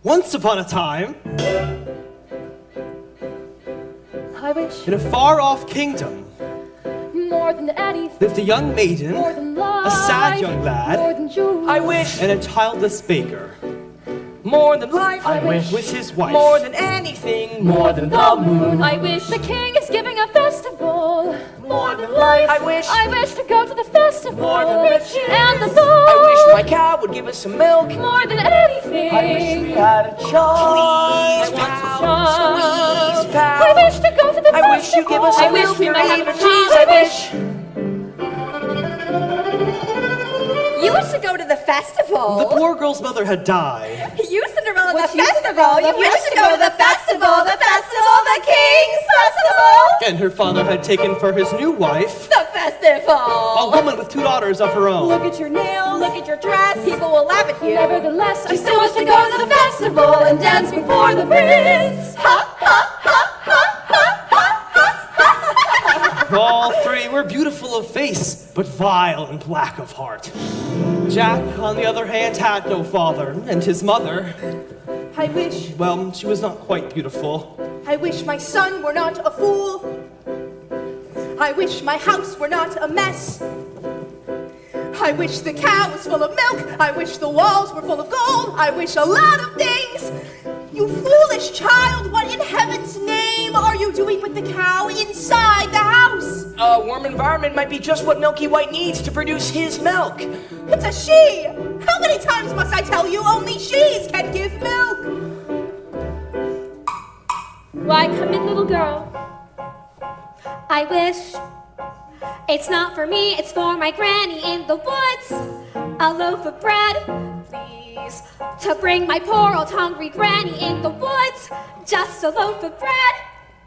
Once upon a time, I wish in a far-off kingdom, more than anything, lived a young maiden, more than life, a sad young lad, more than jewels. I wish and a childless baker, more than life. I wish with his wife. More than anything, more than the moon. I wish the king is giving a festival. More than life. I wish to go to the festival. More than riches. And the food. I wish my cow would give us some milk. More than anything. I wish we had a child. Please, Please, pal. I wish to go to the festival. I wish you give us some milk. we might have even a cheese. child. I wish. You wish to go to the festival? The poor girl's mother had died. You, Cinderella, What the you, festival. Cinderella? You wish to go to the festival, the King's Festival. And her father had taken for his new wife The festival. a woman with 2 daughters of her own. Look at your nails. Look at your dress. People will laugh at you. Nevertheless, I still wish to go to the festival and dance before the prince. Ha, ha, ha, ha, ha, ha, ha, ha. All 3 were beautiful of face, but vile and black of heart. Jack, on the other hand, had no father, and his mother, I wish she was not quite beautiful. my son were not a fool. I wish my house were not a mess. I wish the cow was full of milk. I wish the walls were full of gold. I wish a lot of things. You foolish child, what in heaven's name are you doing with the cow inside the house? A warm environment might be just what Milky White needs to produce his milk. It's a she. How many times must I tell you only she's can give milk? Why, come in, little girl. I wish it's not for me, it's for my granny in the woods. A loaf of bread, please, to bring my poor old hungry granny in the woods. Just a loaf of bread,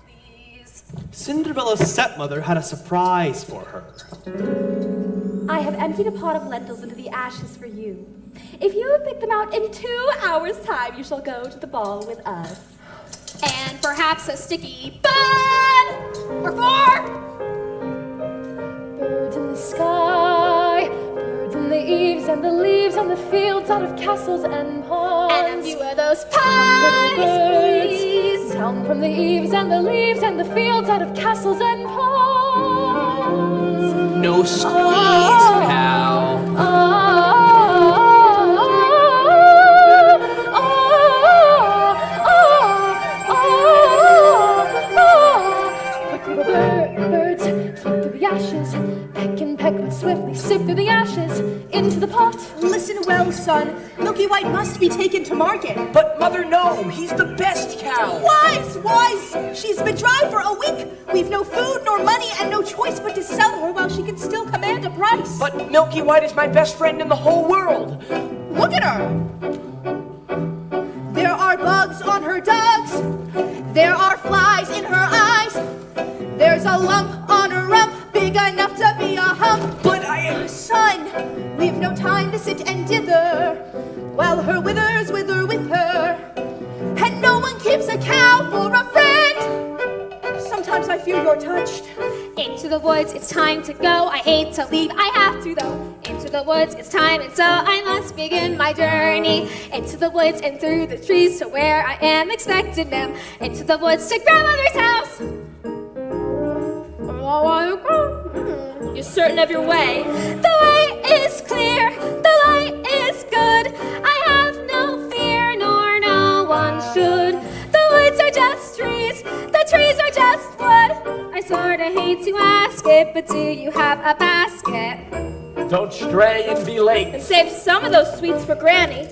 please. Cinderella's stepmother had a surprise for her. I have emptied a pot of lentils into the ashes for you. If you would pick them out in 2 hours' time, you shall go to the ball with us. And perhaps a sticky bun or 4. Birds in the sky, birds in the eaves and the leaves on the fields out of castles and ponds. And a few of those pies, please. Down from the eaves and the leaves and the fields out of castles and ponds. No squeeze, pal. Quick little birds, flit through the ashes, peck and peck but swiftly sift through the ashes into the pot. Listen well, son. Milky White must be taken to market. But mother, no, he's the best cow. Wise, wise! She's been dry for a week. We've no food nor money and no choice but to sell her while she can still command a price. But Milky White is my best friend in the whole world. Look at her! There are bugs on her dugs. There are flies in her eyes. There's a lump on her rump, big enough to be a hump. But I am... Son, we've no time to sit and dither, while her withers wither with her. And no one keeps a cow for a friend. Sometimes I fear you're touched. Into the woods, it's time to go. I hate to leave, I have to though. Into the woods, it's time, and so I must begin my journey. Into the woods and through the trees to where I am expected, ma'am. Into the woods to grandmother's house. You're certain of your way? The way is clear, the light is good. I have no fear, nor no one should. The woods are just trees, the trees are just wood. I sorta hate to ask it, but do you have a basket? Don't stray and be late. And save some of those sweets for Granny.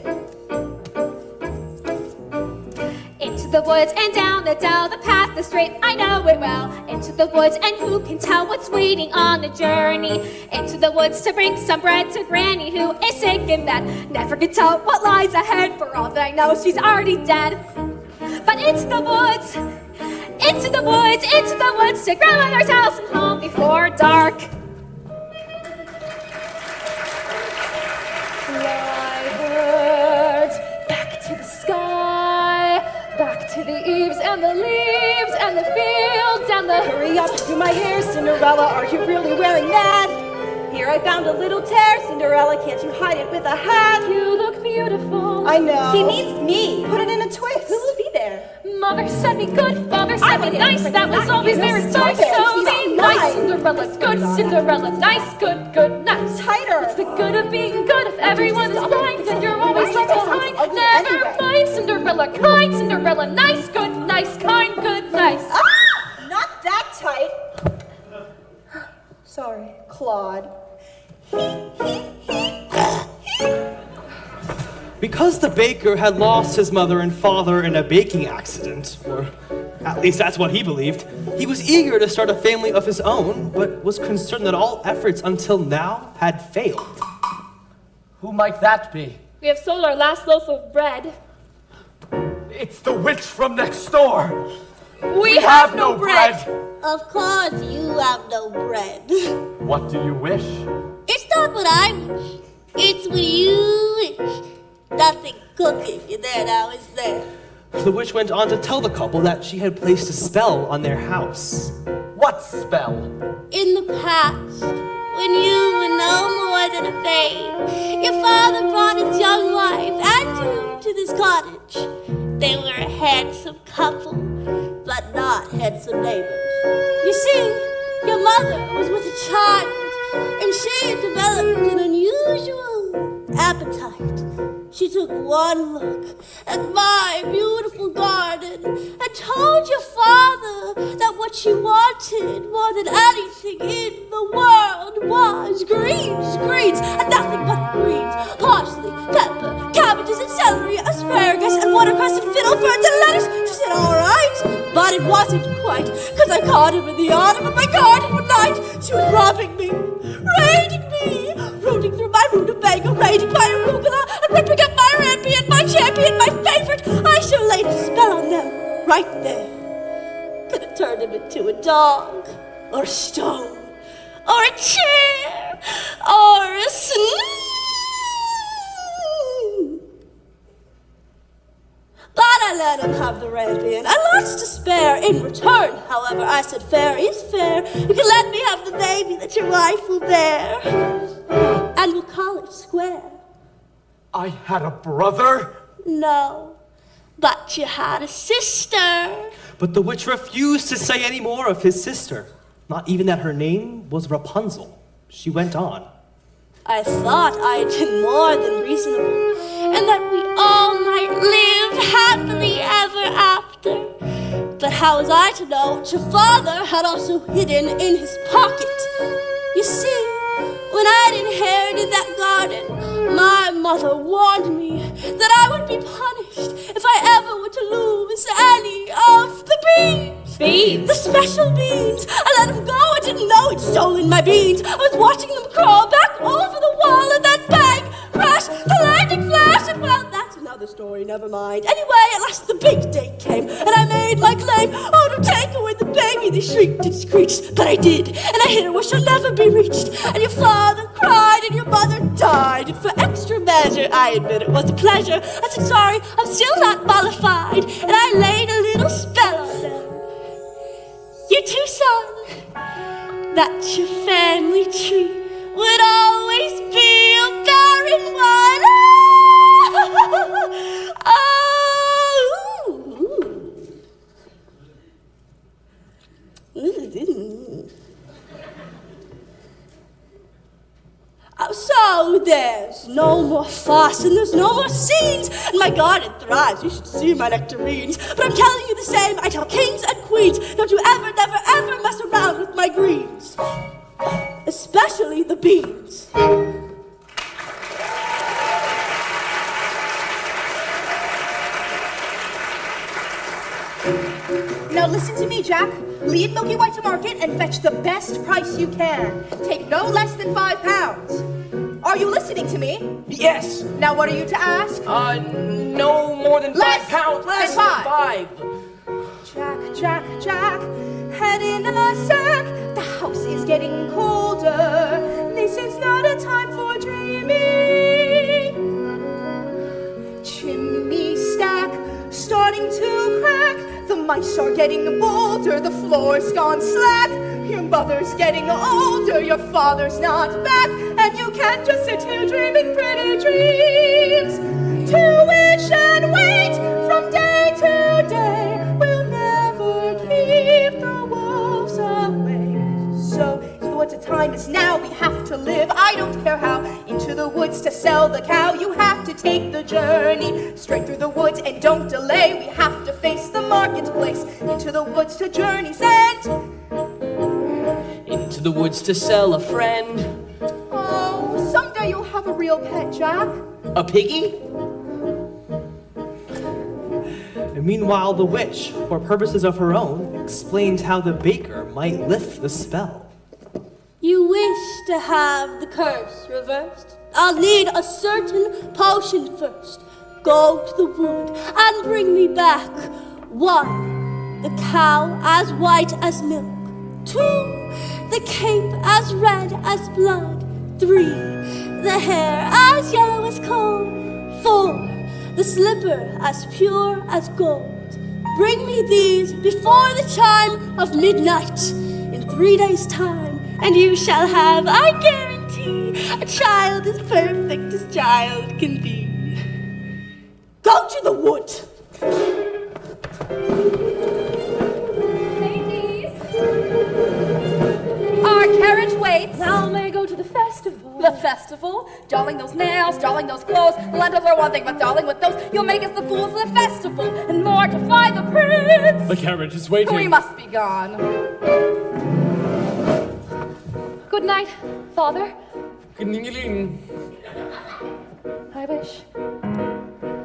Into the woods and down the dell, the path is straight, I know it well. Into the woods, and who can tell what's waiting on the journey? Into the woods to bring some bread to Granny, who is sick in bed. Never can tell what lies ahead, for all that I know, she's already dead. But into the woods, into the woods, into the woods, to grandmother's house and home before dark. Fly birds, back to the sky, back to the eaves and the leaves and the fields and the... Hurry up, do my hair, Cinderella. Are you really wearing that? Here I found a little tear, Cinderella, can't you hide it with a hat? You look beautiful. I know. She means me. Put it in a twist. Who will be there? Mother said me good, father said me nice. That was always there. It's Stop nice, it. so She's be not nice. nice. Cinderella, good. Cinderella, nice, good, good, nice. Tighter. It's the good of being good. If everyone's blind, then you're always left behind. Ugly Never anyway. mind, Cinderella, kind. Cinderella, nice, good, nice, kind, good, nice. Ah! Not that tight. Sorry, Claude. Because the baker had lost his mother and father in a baking accident, or at least that's what he believed, he was eager to start a family of his own, but was concerned that all efforts until now had failed. Who might that be? We have sold our last loaf of bread. It's the witch from next door. We have no bread. Of course you have no bread. What do you wish? It's not what I wish. It's what you wish. Nothing cooking in there now, is there? The witch went on to tell the couple that she had placed a spell on their house. What spell? In the past, when you were no more than a babe, your father brought his young wife and you to this cottage. They were a handsome couple, but not handsome neighbors. You see, your mother was with a child, and she had developed an unusual appetite. She took one look at my beautiful garden and told your father that what she wanted more than anything in the world was greens, greens, and nothing but greens. Parsley, pepper, cabbages and celery, asparagus and watercress and fiddle ferns and lettuce. She said, all right, but it wasn't quite, because I caught him in the autumn of my garden one night. She was robbing me, raiding me, rooting through my rutabaga, raiding my arugula, and ripping up my rampion, my champion, my favorite. I shall lay a spell on them right there. Could have turned him into a dog, or a stone, or a chair, or a snake. But I let him have the rampion. I lots to spare. In return, however, I said, fair is fair. You can let me have the baby that your wife will bear. And we'll call it square. I had a brother? No, but you had a sister. But the witch refused to say any more of his sister, not even that her name was Rapunzel. She went on. I thought I'd been more than reasonable, and that we all might live happily ever after. But how was I to know what your father had also hidden in his pocket? You see, when I'd inherited that garden, my mother warned me that I would be punished if I ever were to lose any of the beans. Beans? The special beans. I let him go. I didn't know he'd stolen my beans. I was watching them crawl back over the wall, and then bang, crash, the lightning flash, and well, that's another story, never mind. Anyway, at last the big day came, and I made my claim. Oh, to take away the baby, they shrieked and screeched, but I did, and I hit her where she'll never be reached. And your father cried, and your mother died, and for extra measure, I admit it was a pleasure. I said, sorry, I'm still not mollified, and I laid a little spell on them. You too, son, that your family tree would always be a barren one. So there's no more fuss and there's no more scenes, and my garden thrives. You should see my nectarines. But I'm telling you the same, I tell kings and queens, don't you ever, never, ever mess around with my greens, especially the beans. Now listen to me, Jack. Lead Milky White to market and fetch the best price you can. Take no less than £5. Are you listening to me? Yes. Now what are you to ask? No more than Less £5. Less than than five. five. Jack, head in a sack. The house is getting colder. This is not a time for dreaming. Chimney stack starting to crack. The mice are getting bolder. The floor's gone slack. Your mother's getting older, your father's not back, and you can't just sit here dreaming pretty dreams. To wish and wait from day to day will never keep the wolves away. So, the time is now, we have to live, I don't care how. Into the woods to sell the cow, you have to take the journey. Straight through the woods and don't delay, we have to face the marketplace. Into the woods to journey sent. Into the woods to sell a friend. Oh, someday you'll have a real pet, Jack. A piggy? And meanwhile, the witch, for purposes of her own, explained how the baker might lift the spell. You wish to have the curse reversed? I'll need a certain potion first. Go to the wood and bring me back 1, the cow as white as milk. 2, the cape as red as blood. 3, the hair as yellow as coal. 4, the slipper as pure as gold. Bring me these before the chime of midnight. In 3 days' time, and you shall have, I guarantee, a child as perfect as child can be. Go to the wood. Ladies, our carriage waits. Now may go to the festival. The festival? Dolling those nails, dolling those clothes. Lentils are one thing, but dolling with those, you'll make us the fools of the festival. And more to find the prince. The carriage is waiting. We must be gone. Good night, Father. Gning-a-ling. I wish.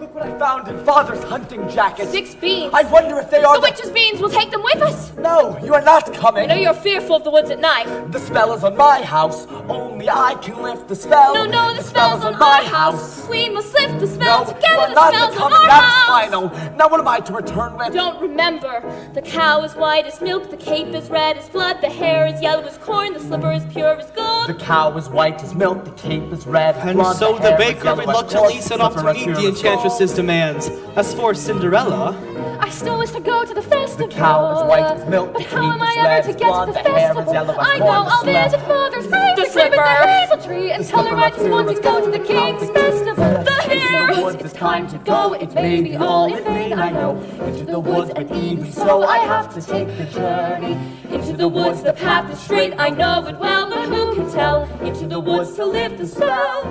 Look what I found in Father's hunting jacket. 6 beans. I wonder if they are The witch's beans, we'll take them with us. No, you are not coming. I know you're fearful of the woods at night. The spell is on my house. Only I can lift the spell. No, the spell's on my house. We must lift the spell No, together. you are The not spell's on coming. our That is house. final. Now what am I to return with? Don't remember. The cow is white as milk, the cape is red as blood, the hair is yellow as corn, the slipper is pure as gold. The cow is white as milk, the cape is red as And blood, so the hair is baker yellow as reluctantly corn, set off to slipper as meet pure the as enchantress's demands. As for Cinderella, I still wish to go to the festival. The cow is white as milk, But the how cape am I is ever red to as get blood, to the the hair is festival? yellow as I corn, know the I'll visit slipper- Father's favorite tree with the hazel tree and tell her I just want to go to the king's festival. The hair, it's time to go. It may be all in vain, I know. Into the woods and even so, I have to take the journey. Into the woods, the path is straight. I know it well, but who can tell? Into the woods to live the spell.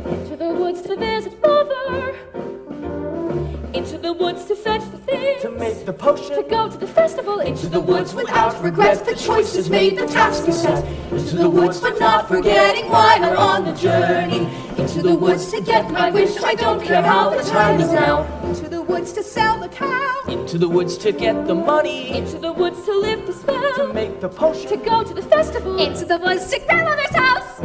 Into the woods to visit Mother. Into the woods to fetch the things. To make the potion. To go to the festival. Into the woods without regret. The choice is made, the task is set. Into the woods, but not forgetting why I'm on the journey. Into the woods to get my wish. I don't care how the time is now. Into the woods to sell the cow. Into the woods to get the money. Into the woods to live the spell. To make the potion. To go to the festival. Into the woods to grandmother's house.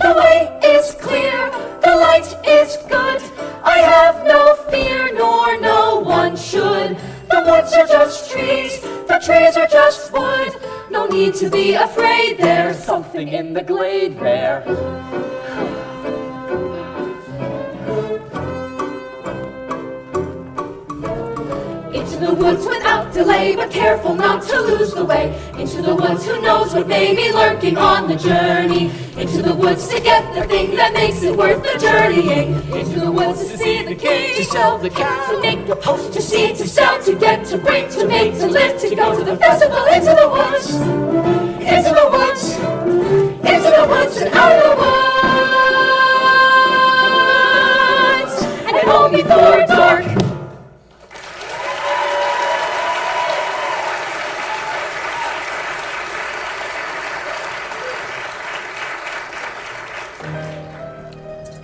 The way is clear, the light is good. I have no fear, nor no one should. The woods are just trees, the trees are just wood. No need to be afraid, there's something in the glade there. Into the woods without delay, but careful not to lose the way. Into the woods, who knows what may be lurking on the journey. Into the woods to get the thing that makes it worth the journeying. Into the woods to see the king, To sell the cow. to make the post, to see, to sell, to get, to bring, to make, to live, to go to the festival. Into the woods, into the woods, into the woods and out of the woods, and home before dark.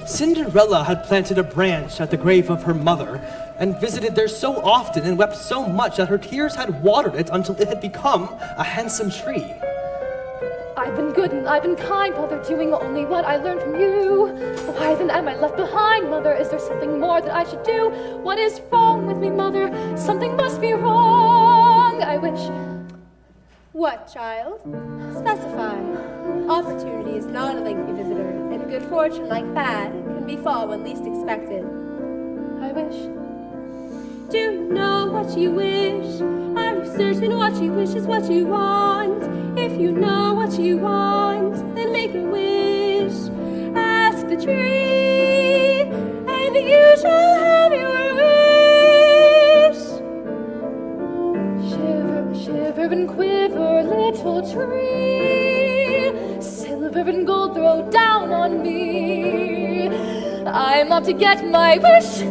Cinderella had planted a branch at the grave of her mother and visited there so often and wept so much that her tears had watered it until it had become a handsome tree. I've been good and I've been kind, Mother, doing only what I learned from you. Why then am I left behind, Mother? Is there something more that I should do? What is wrong with me, Mother? Something must be wrong. I wish. What, child? Specify. Opportunity is not a lengthy visitor, and good fortune, like bad, can befall when least expected. I wish. Do you know what you wish? Are you certain what you wish is what you want? If you know what you want, then make a wish. Ask the tree, and you shall have your wish. Shiver, shiver and quiver, little tree. Silver and gold throw down on me. I'm up to get my wish.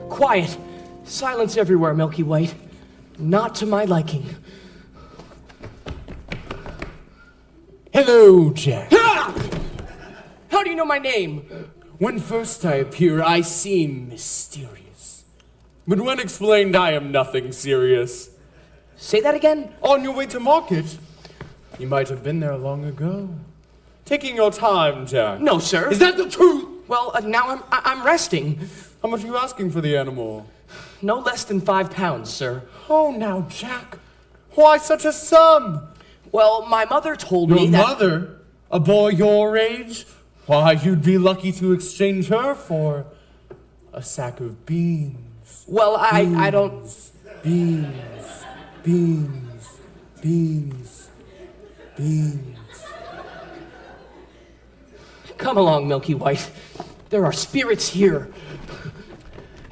Quiet. Silence everywhere, Milky White. Not to my liking. Hello, Jack. Ah! How do you know my name? When first I appear, I seem mysterious. But when explained, I am nothing serious. Say that again? On your way to market, you might have been there long ago. Taking your time, Jack. No, sir. Is that the truth? Well, now I'm resting. How much are you asking for the animal? No less than 5 pounds, sir. Oh, now, Jack. Why such a sum? Well, my mother told Your me that... mother? A boy your age? Why, you'd be lucky to exchange her for a sack of beans. Well, I don't... Beans. Beans. Beans. Beans. Come along, Milky White. There are spirits here.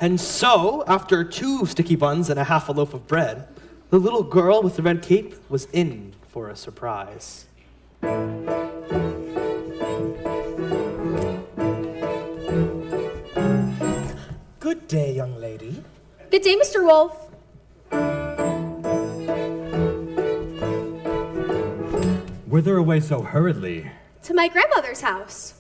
And so, after 2 sticky buns and a half a loaf of bread, the little girl with the red cape was in for a surprise. Good day, young lady. Good day, Mr. Wolf. Whither away so hurriedly? To my grandmother's house.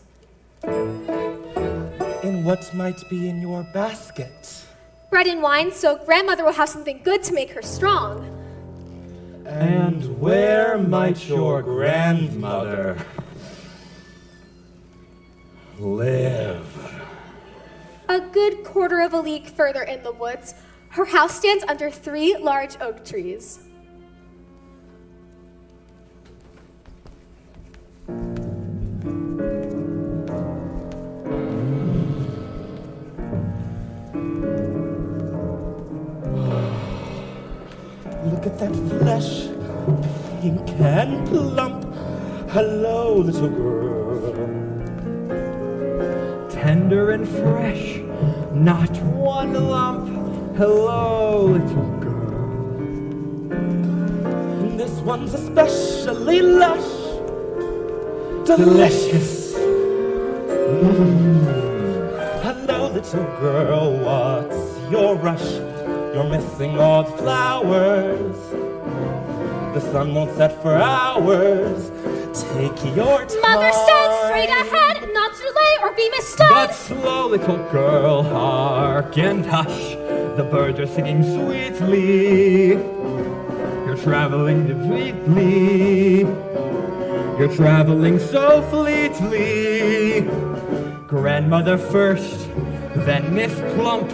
And what might be in your basket? Bread and wine, so grandmother will have something good to make her strong. And where might your grandmother live? A good quarter of a league further in the woods, her house stands under 3 large oak trees. Look at that flesh, pink and plump. Hello, little girl. Tender and fresh, not one lump. Hello, little girl. This one's especially lush, Delicious. Hello, little girl, what's your rush? You're missing all the flowers. The sun won't set for hours. Take your time. Mother said straight ahead, not to delay or be misled. But slow, little girl, hark and hush. The birds are singing sweetly. You're traveling fleetly. You're traveling so fleetly. Grandmother first, then Miss Plump.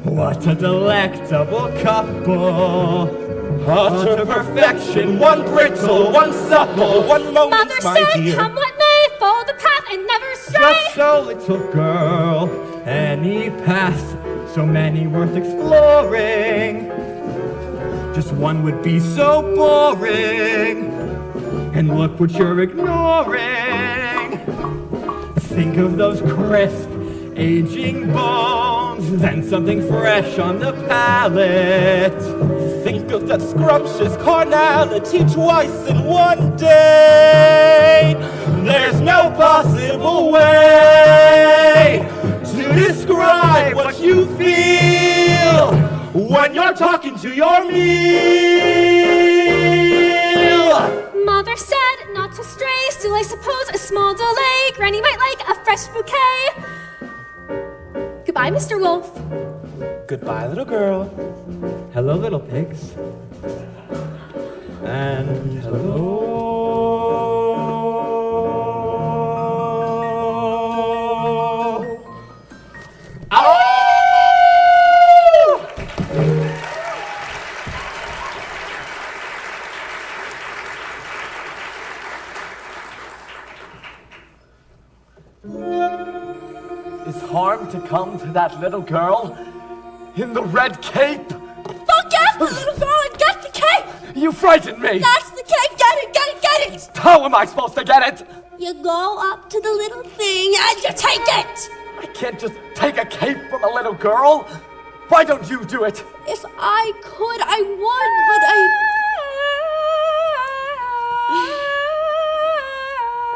What a delectable couple. Utter perfection, one brittle, one supple, one moment, Mother my said, dear. come what may, follow the path and never stray. Just so, little girl, any path, so many worth exploring. Just one would be so boring. And look what you're ignoring. Think of those crisp, aging bones, then something fresh on the palate. Think of that scrumptious carnality twice in one day. There's no possible way to describe what you feel when you're talking to your meal. Mother said not to stray, still I suppose a small delay. Granny might like a fresh bouquet. Goodbye, Mr. Wolf. Goodbye, little girl. Hello, little pigs. And hello. is harm to come to that little girl in the red cape? Fuck out the little girl and get the cape! You frightened me! That's the cape! Get it, get it, get it! How am I supposed to get it? You go up to the little thing and you take it! I can't just take a cape from a little girl. Why don't you do it? If I could, I would, but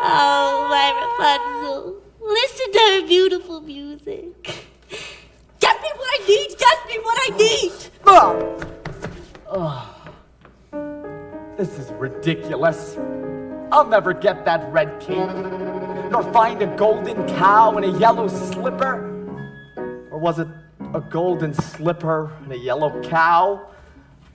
Oh, my Rapunzel, listen to her beautiful music. Get me what I need, get me what I need! This is ridiculous. I'll never get that red cape, nor find a golden cow and a yellow slipper. Or was it a golden slipper and a yellow cow?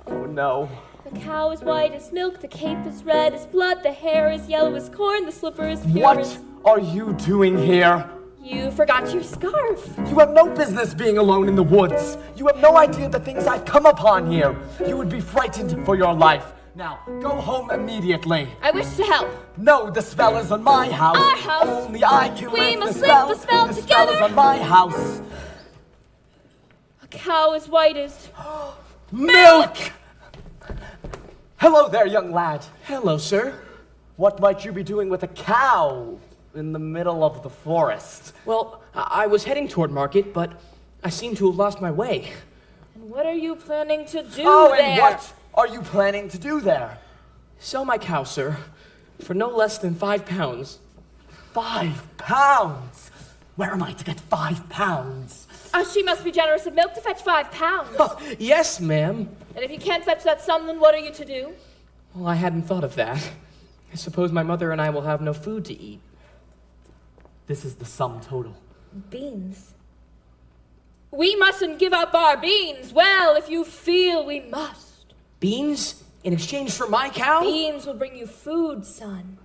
Oh no. The cow is white as milk, the cape is red as blood, the hair is yellow as corn, the slipper is pure What as... are you doing here? You forgot your scarf. You have no business being alone in the woods. You have no idea the things I've come upon here. You would be frightened for your life. Now, go home immediately. I wish to help. No, the spell is on my house. Our house. Only I can We lift must the lift spell. the spell The together. spell is on my house. A cow as white as... Milk! Hello there, young lad. Hello, sir. What might you be doing with a cow in the middle of the forest? Well, I was heading toward market, but I seem to have lost my way. And what are you planning to do Oh, there? and what are you planning to do there? Sell my cow, sir, for no less than 5 pounds. 5 pounds? Where am I to get 5 pounds? She must be generous of milk to fetch 5 pounds. Yes, ma'am. And if you can't fetch that sum, then what are you to do? Well, I hadn't thought of that. I suppose my mother and I will have no food to eat. This is the sum total. Beans. We mustn't give up our beans. Well, if you feel we must. Beans in exchange for my cow? Beans will bring you food, son.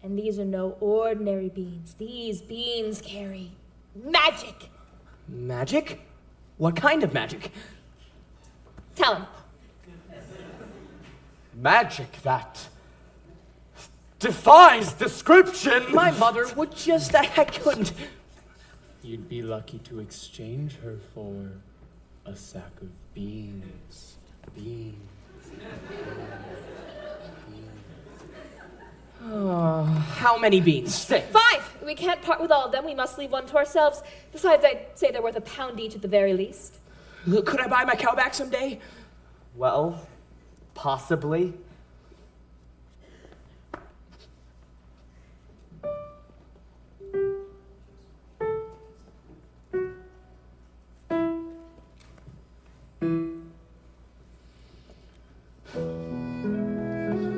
And these are no ordinary beans. These beans carry magic. Magic? What kind of magic? Tell him. Magic that defies description. My mother would just... I couldn't... You'd be lucky to exchange her for a sack of beans. Beans. How many beans? 6. 5! We can't part with all of them. We must leave one to ourselves. Besides, I'd say they're worth £1 each at the very least. Could I buy my cow back someday? Well, possibly.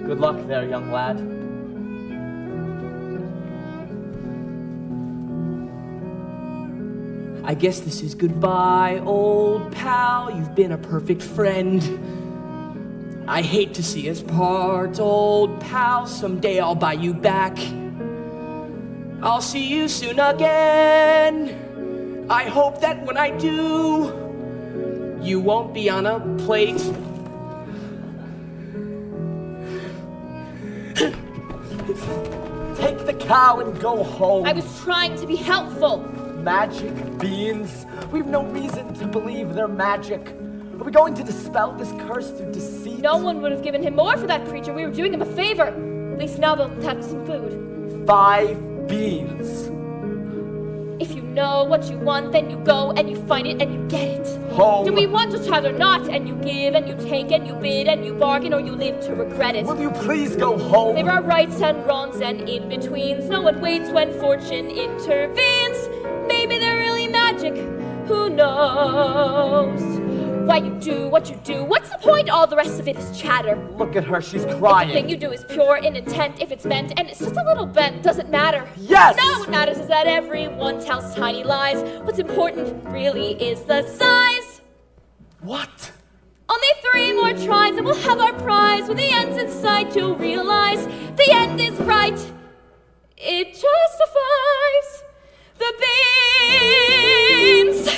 Good luck there, young lad. I guess this is goodbye, old pal. You've been a perfect friend. I hate to see us part, old pal. Someday I'll buy you back. I'll see you soon again. I hope that when I do, you won't be on a plate. Take the cow and go home. I was trying to be helpful. Magic beans? We've no reason to believe they're magic. Are we going to dispel this curse through deceit? No one would have given him more for that creature. We were doing him a favor. At least now they'll have some food. 5 beans. If you know what you want, then you go and you find it and you get it. Home. Do we want a child or not? And you give and you take and you bid and you bargain, or you live to regret it. Will you please go home? There are rights and wrongs and in-betweens. No one waits when fortune intervenes. Maybe they're really magic. Who knows? Why you do what you do. What's the point? All the rest of it is chatter. Look at her, she's The thing crying. you do is pure in intent if it's meant, and it's just a little bent. Doesn't matter. Yes! No, what matters is that everyone tells tiny lies. What's important really is the size. What? Only 3 more tries and we'll have our prize. When the end's in sight, you'll realize the end is right. It justifies the beans.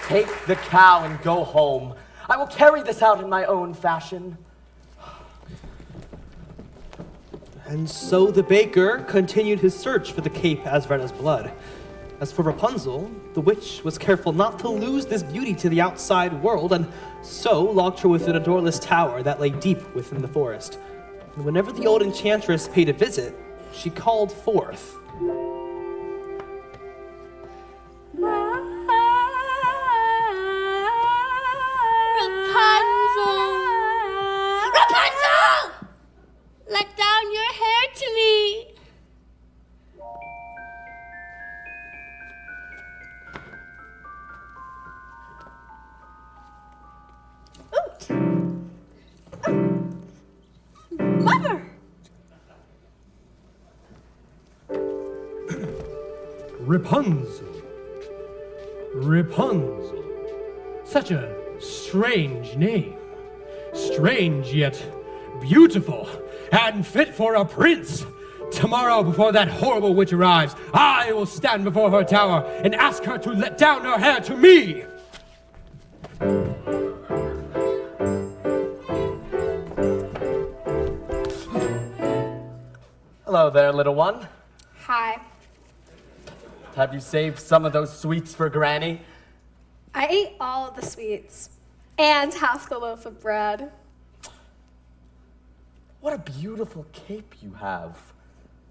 Take the cow and go home. I will carry this out in my own fashion. And so the baker continued his search for the cape as red as blood. As for Rapunzel, the witch was careful not to lose this beauty to the outside world, and so locked her within a doorless tower that lay deep within the forest. And whenever the old enchantress paid a visit, she called forth. Rapunzel! Rapunzel! Let down your hair to me. Mother! Rapunzel. Rapunzel. Such a strange name. Strange yet beautiful and fit for a prince. Tomorrow, before that horrible witch arrives, I will stand before her tower and ask her to let down her hair to me. Hello there, little one. Hi. Have you saved some of those sweets for Granny? I ate all of the sweets and half the loaf of bread. What a beautiful cape you have.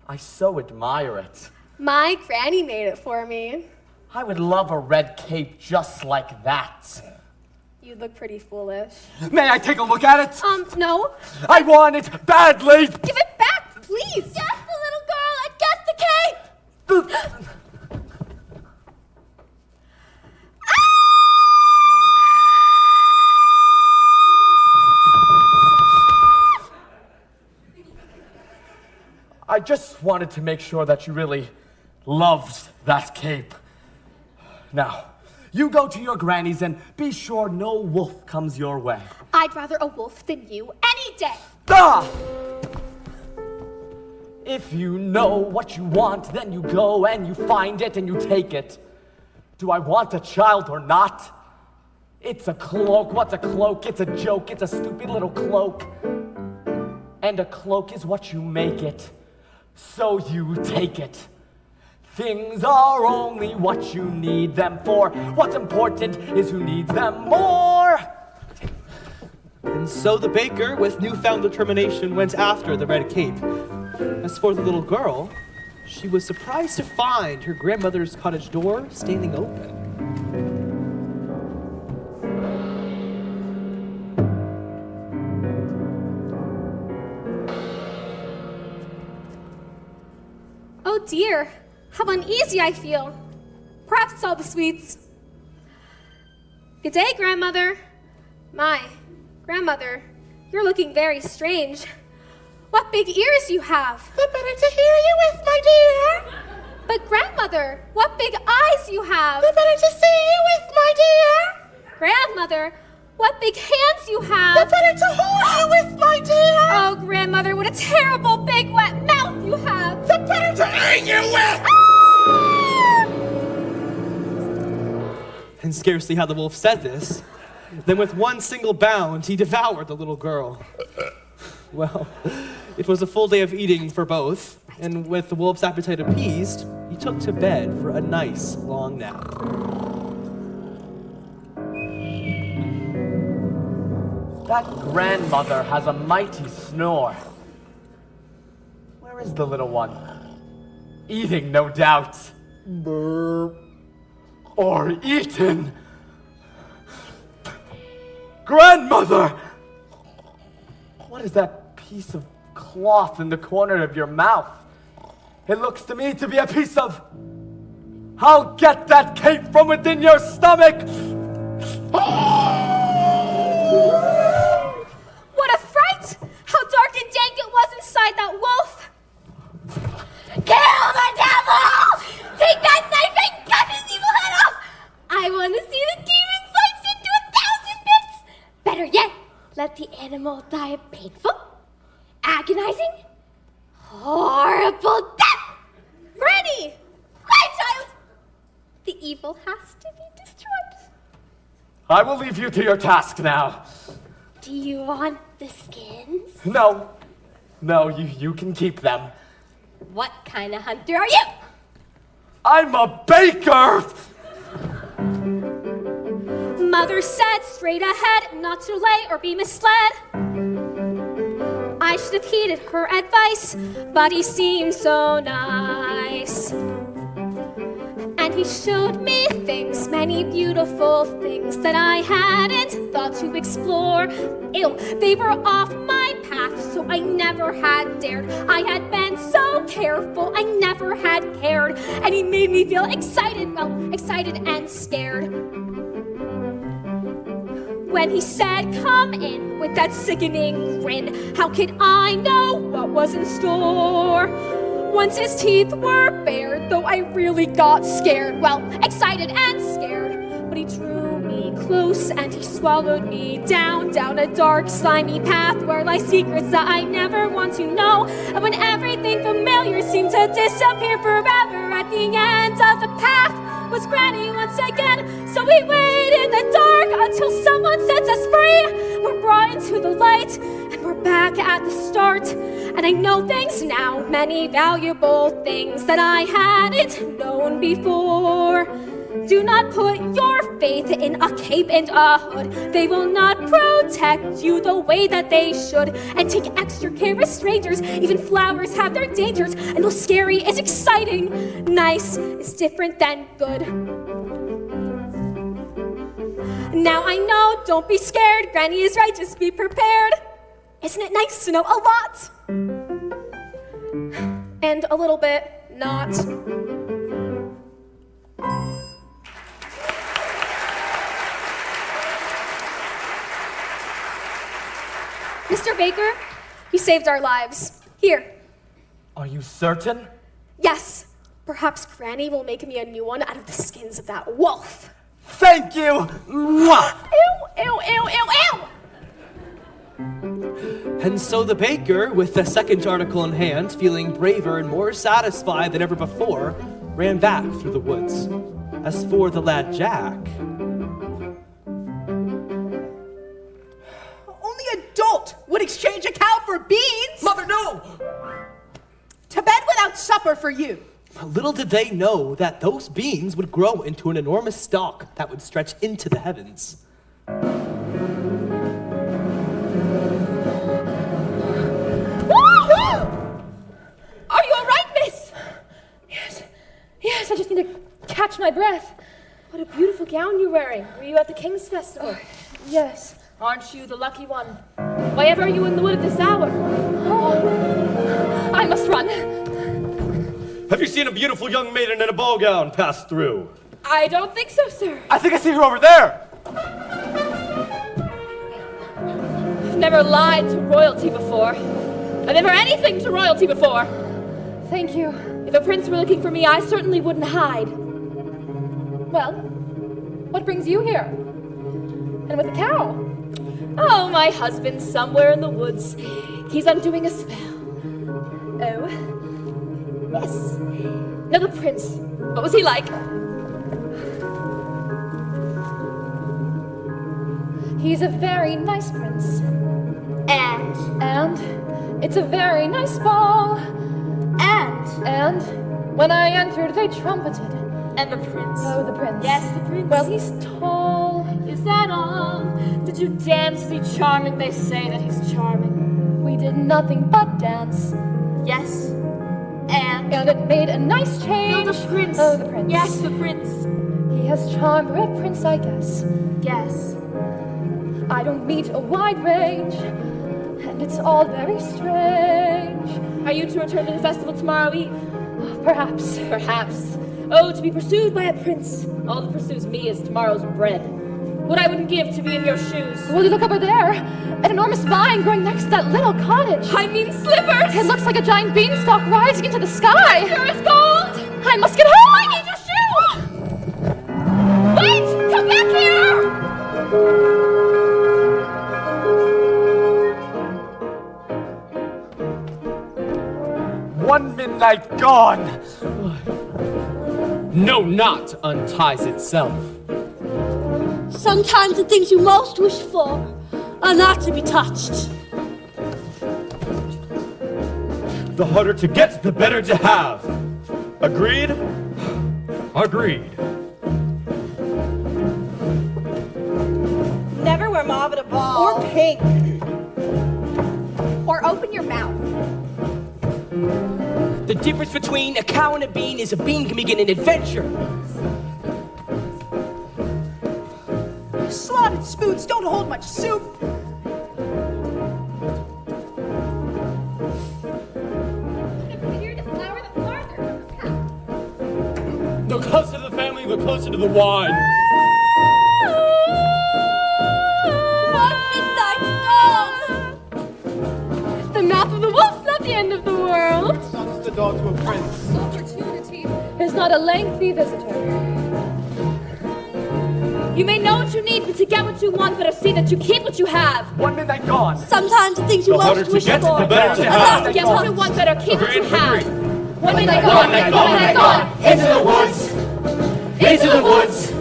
I so admire it. My granny made it for me. I would love a red cape just like that. You look pretty foolish. May I take a look at it? No. I want it badly. Give it back, please. Just the little girl that gets the cape. I just wanted to make sure that you really loved that cape. Now, you go to your granny's and be sure no wolf comes your way. I'd rather a wolf than you any day. Ah! If you know what you want, then you go and you find it and you take it. Do I want a child or not? It's a cloak. What's a cloak? It's a joke. It's a stupid little cloak. And a cloak is what you make it. So you take it. Things are only what you need them for. What's important is who needs them more. And so the baker, with newfound determination, went after the red cape. As for the little girl, she was surprised to find her grandmother's cottage door standing open. Oh dear, how uneasy I feel. Perhaps it's all the sweets. Good day, Grandmother. My, Grandmother, you're looking very strange. What big ears you have. The better to hear you with, my dear. But Grandmother, what big eyes you have. The better to see you with, my dear. Grandmother, what big hands you have. The better to hold you with, my dear. Oh, Grandmother, what a terrible big wet mouth you have. The better to eat you with. And scarcely had the wolf said this, then with one single bound, he devoured the little girl. Well, it was a full day of eating for both, and with the wolf's appetite appeased, he took to bed for a nice long nap. That grandmother has a mighty snore. Where is the little one? Eating, no doubt. Brr. Or eaten. Grandmother! What is that piece of cloth in the corner of your mouth? It looks to me to be a piece of... I'll get that cape from within your stomach! What a fright! How dark and dank it was inside that wolf! Kill the devil! Take that knife and cut his evil head off! I want to see the demon sliced into 1,000 bits! Better yet, let the animal die a painful, agonizing, horrible death! Granny! My child! The evil has to be destroyed. I will leave you to your task now. Do you want the skins? No. No, you can keep them. What kind of hunter are you? I'm a baker! Mother said straight ahead, not to lay or be misled. I should have heeded her advice, but he seemed so nice. And he showed me things, many beautiful things that I hadn't thought to explore. Ew, they were off my path, so I never had dared. I had been so careful, I never had cared. And he made me feel excited, well, excited and scared. When he said, come in, with that sickening grin, how could I know what was in store? Once his teeth were bared, though I really got scared, well, excited and scared. But he drew me close and he swallowed me down a dark, slimy path where lie secrets that I never want to know. And when everything familiar seemed to disappear forever, at the end of the path was Granny once again. So we wait in the dark until someone sets us free. We're brought into the light and we're back at the start. And I know things now, many valuable things that I hadn't known before. Do not put your faith in a cape and a hood. They will not protect you the way that they should. And take extra care of strangers. Even flowers have their dangers. And though scary is exciting, nice is different than good. Now I know, don't be scared. Granny is right, just be prepared. Isn't it nice to know a lot? And a little bit not. Mr. Baker, you saved our lives. Here. Are you certain? Yes. Perhaps Granny will make me a new one out of the skins of that wolf. Thank you! Mwah! Ew, ew, ew, ew, ew! And so the baker, with the second article in hand, feeling braver and more satisfied than ever before, ran back through the woods. As for the lad Jack... Only a dolt would exchange a cow for beans! Mother, no! To bed without supper for you. Little did they know that those beans would grow into an enormous stalk that would stretch into the heavens. Are you all right, miss? Yes, I just need to catch my breath. What a beautiful gown you're wearing. Were you at the King's Festival? Yes. Aren't you the lucky one? Why ever are you in the wood at this hour? Oh, I must run. Have you seen a beautiful young maiden in a ball gown pass through? I don't think so, sir. I think I see her over there! I've never lied to royalty before. I've never anything to royalty before. Thank you. If a prince were looking for me, I certainly wouldn't hide. Well, what brings you here? And with the cow? Oh, my husband's somewhere in the woods. He's undoing a spell. Oh? Yes. Now the prince, what was he like? He's a very nice prince. And it's a very nice ball. And when I entered, they trumpeted. And the prince? Oh, the prince. Yes, the prince. Well, he's tall. Is that all? Did you dance? Is he charming? They say that he's charming. We did nothing but dance. Yes. And it made a nice change. No, the prince. Oh, the prince. Yes, the prince. He has charm for a prince, I guess. Yes. I don't meet a wide range, and it's all very strange. Are you to return to the festival tomorrow eve? Perhaps. Perhaps. Oh, to be pursued by a prince. All that pursues me is tomorrow's bread. What I wouldn't give to be in your shoes. Will you look over there? An enormous vine growing next to that little cottage. I mean Slivers! It looks like a giant beanstalk rising into the sky. Sure is gold! I must get home! I need your shoe! Wait! Come back here! 1 midnight gone! No knot unties itself. Sometimes the things you most wish for are not to be touched. The harder to get, the better to have. Agreed? Agreed. Never wear mauve at a ball. Or pink. Or open your mouth. The difference between a cow and a bean is a bean can begin an adventure. Slotted spoons don't hold much soup. The bigger the flower, the farther from the path. The closer to the family, the closer to the wine. The mouth of the wolf's not the end of the world. It's not just a dog to a prince. Opportunity is not a lengthy visitor. You may know what you need, but to get what you want, better see that you keep what you have. 1 midnight gone. Sometimes the things you The want harder to to wish get, for. the better to To have. get what you want, better keep what you have. One When minute they gone, gone, gone. Into the woods, into the woods,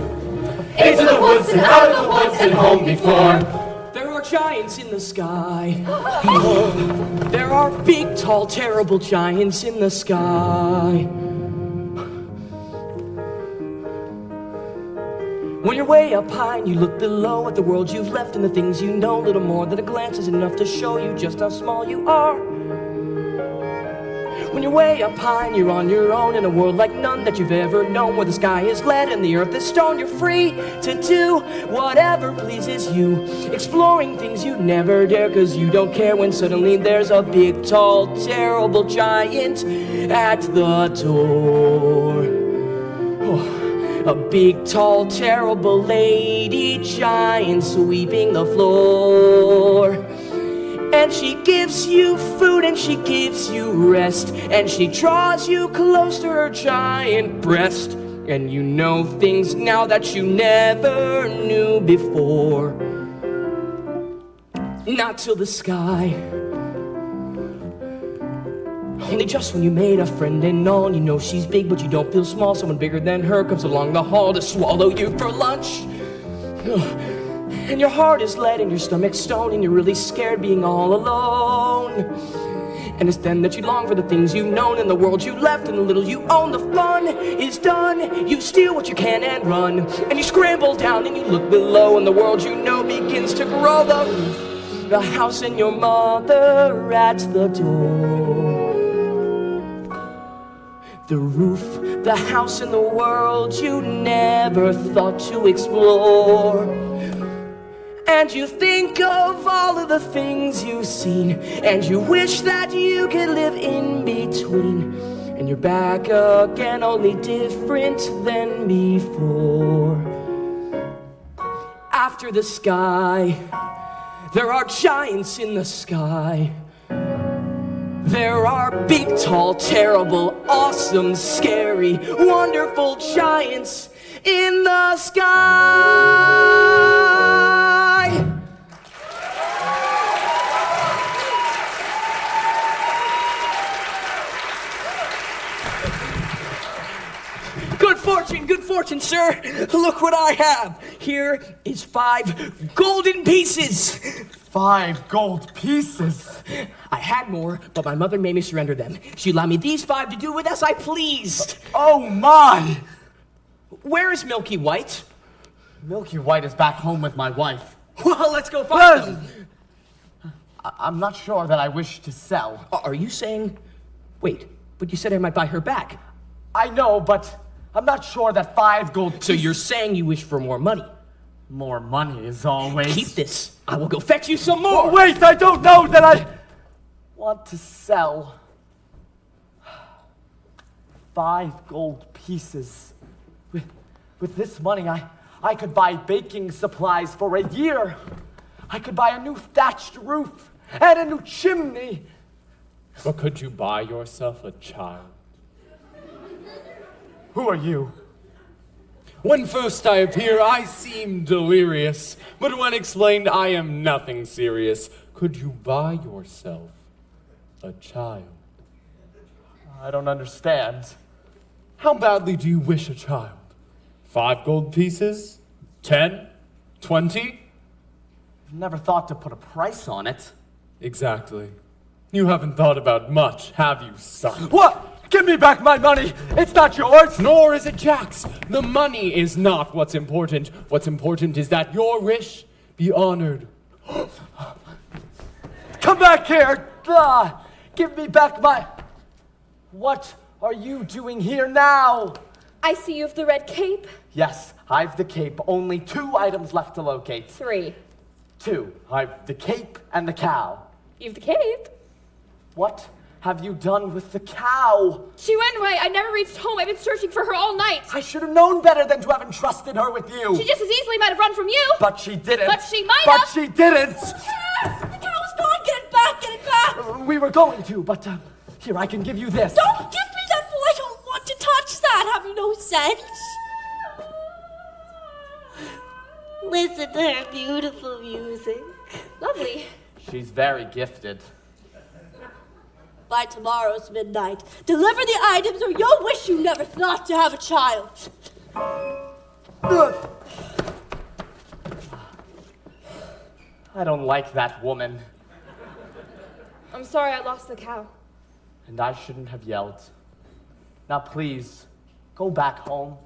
into the woods and out of the woods and home before. There are giants in the sky. There are big, tall, terrible giants in the sky. When you're way up high and you look below at the world you've left and the things you know, little more than a glance is enough to show you just how small you are. When you're way up high and you're on your own in a world like none that you've ever known, where the sky is lead and the earth is stone, you're free to do whatever pleases you, exploring things you'd never dare, cause you don't care when suddenly there's a big, tall, terrible giant at the door. Oh. A big, tall, terrible lady giant sweeping the floor. And she gives you food and she gives you rest, and she draws you close to her giant breast. And you know things now that you never knew before. Not till the sky. Only just when you made a friend and all, you know she's big but you don't feel small. Someone bigger than her comes along the hall to swallow you for lunch. And your heart is lead and your stomach's stone, and you're really scared being all alone. And it's then that you long for the things you've known and the world you left and the little you own. The fun is done, you steal what you can and run, and you scramble down and you look below, and the world you know begins to grow. The roof, the house, and your mother at the door. The roof, the house, and the world you never thought to explore. And you think of all of the things you've seen, and you wish that you could live in between. And you're back again, only different than before. After the sky, there are giants in the sky. There are big, tall, terrible, awesome, scary, wonderful giants in the sky. Good fortune, sir. Look what I have. Here is 5 golden pieces. 5 gold pieces. I had more, but my mother made me surrender them. She allowed me these 5 to do with as I pleased. Oh my! Where is Milky White? Milky White is back home with my wife. Well, let's go find them. I'm not sure that I wish to sell. Are you saying... Wait, but you said I might buy her back. I know, but I'm not sure that 5 gold pieces... So you're saying you wish for more money? More money is always... Keep this. I will go fetch you some more. Oh, wait, I don't know that I want to sell 5 gold pieces. With this money, I could buy baking supplies for a year. I could buy a new thatched roof and a new chimney. But could you buy yourself a child? Who are you? When first I appear, I seem delirious, but when explained, I am nothing serious. Could you buy yourself a child? I don't understand. How badly do you wish a child? 5 gold pieces? 10? 20? I've never thought to put a price on it. Exactly. You haven't thought about much, have you, son? What? Give me back my money! It's not yours! Nor is it Jack's. The money is not what's important. What's important is that your wish be honored. Come back here! Give me back my... What are you doing here now? I see you have the red cape. Yes, I've the cape. Only 2 items left to locate. 3. 2. I've the cape and the cow. You have the cape. What have you done with the cow? She went away. I never reached home. I've been searching for her all night. I should have known better than to have entrusted her with you. She just as easily might have run from you. But she didn't. But she might But have. she didn't. Yes! The cow's gone! Get it back! Get it back! We were going to, but here, I can give you this. Don't give me that fool! I don't want to touch that! Have you no sense? Listen to her beautiful music. Lovely. She's very gifted. By tomorrow's midnight, deliver the items or you'll wish you never thought to have a child. I don't like that woman. I'm sorry I lost the cow. And I shouldn't have yelled. Now please, go back home.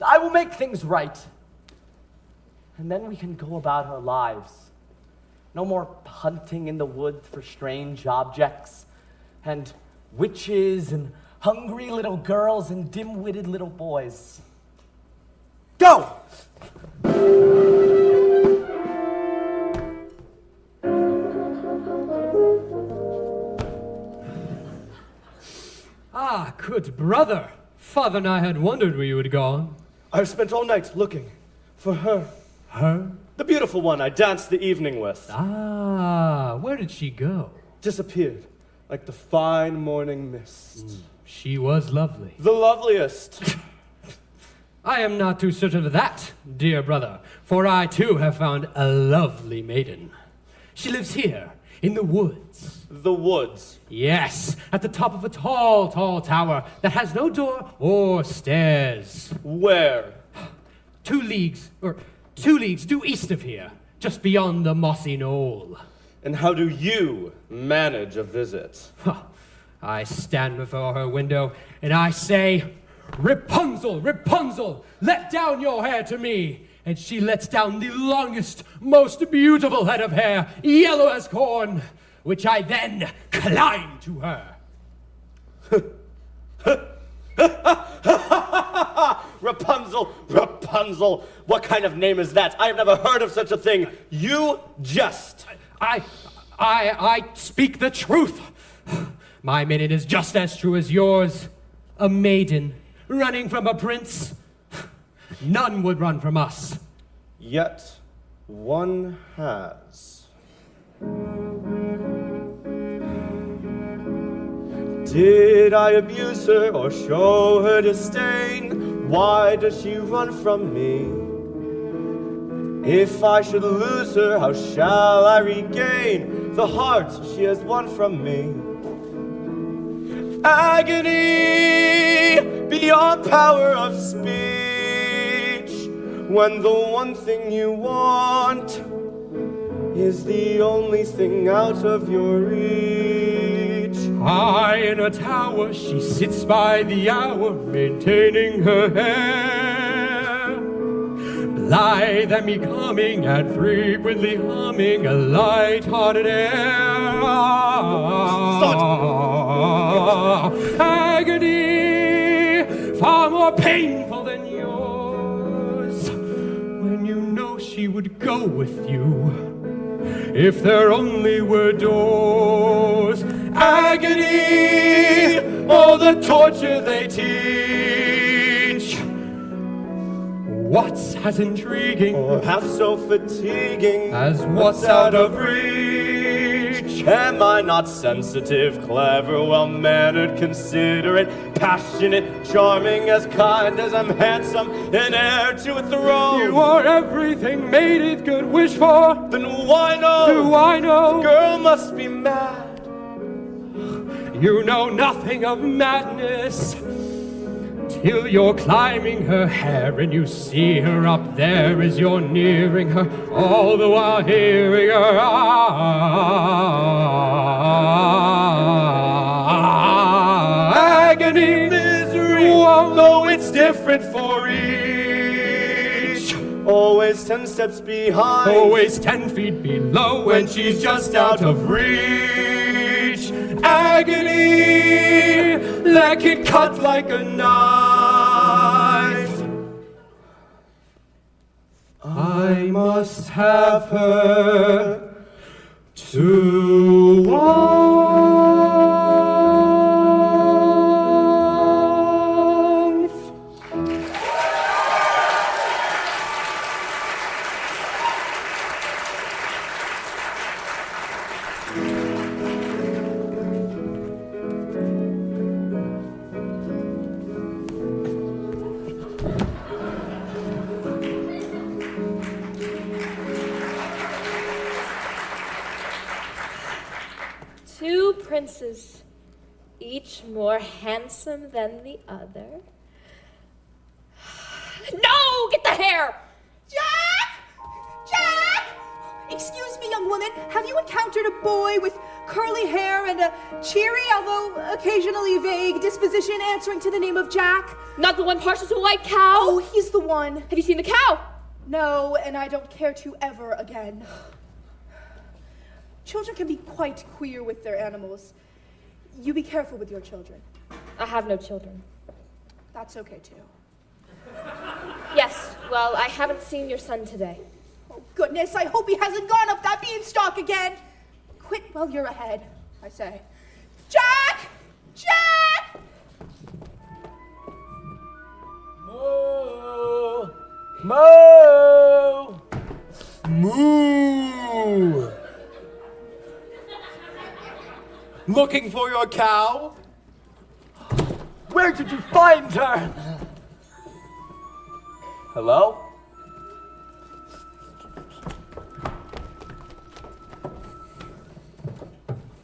I will make things right. And then we can go about our lives. No more hunting in the woods for strange objects, and witches, and hungry little girls, and dim-witted little boys. Go! Ah, good brother. Father and I had wondered where you had gone. I've spent all night looking for her. Her? The beautiful one I danced the evening with. Ah, where did she go? Disappeared, like the fine morning mist. She was lovely. The loveliest. I am not too certain of that, dear brother, for I too have found a lovely maiden. She lives here, in the woods. The woods. Yes, at the top of a tall, tall tower that has no door or stairs. Where? 2 leagues due east of here, just beyond the mossy knoll. And how do you manage a visit? I stand before her window and I say, Rapunzel, Rapunzel, let down your hair to me. And she lets down the longest, most beautiful head of hair, yellow as corn, which I then climb to her. Rapunzel, Rapunzel. What kind of name is that? I have never heard of such a thing. You jest. I speak the truth. My maiden is just as true as yours. A maiden running from a prince. None would run from us. Yet one has. Did I abuse her or show her disdain? Why does she run from me? If I should lose her, how shall I regain the heart she has won from me? Agony beyond power of speech, when the one thing you want is the only thing out of your reach. High in a tower, she sits by the hour, maintaining her hair. Blithe and becoming, and frequently humming a light-hearted air. Agony, far more painful than yours, when you know she would go with you, if there only were doors. Agony, all the torture they teach. What's as intriguing, or half so fatiguing, as what's out of reach? Am I not sensitive, clever, well-mannered, considerate, passionate, charming, as kind as I'm handsome, and heir to a throne? You are everything maiden could wish for. Then why no? Do I know? The girl must be mad. You know nothing of madness. till you're climbing her hair and you see her up there as you're nearing her, all the while hearing her agony, misery. Although it's different for each, always 10 steps behind, always 10 feet below when she's just out of reach. Agony that can cut like a knife. I must have her to wife. Two princes, each more handsome than the other. No! Get the hair! Jack! Jack! Excuse me, young woman. Have you encountered a boy with curly hair and a cheery, although occasionally vague, disposition answering to the name of Jack? Not the one partial to a white cow? Oh, he's the one. Have you seen the cow? No, and I don't care to ever again. Children can be quite queer with their animals. You be careful with your children. I have no children. That's okay, too. Yes, well, I haven't seen your son today. Oh, goodness, I hope he hasn't gone up that beanstalk again. Quit while you're ahead, I say. Jack! Jack! Moo! Moo! Moo! Looking for your cow? Where did you find her? Hello?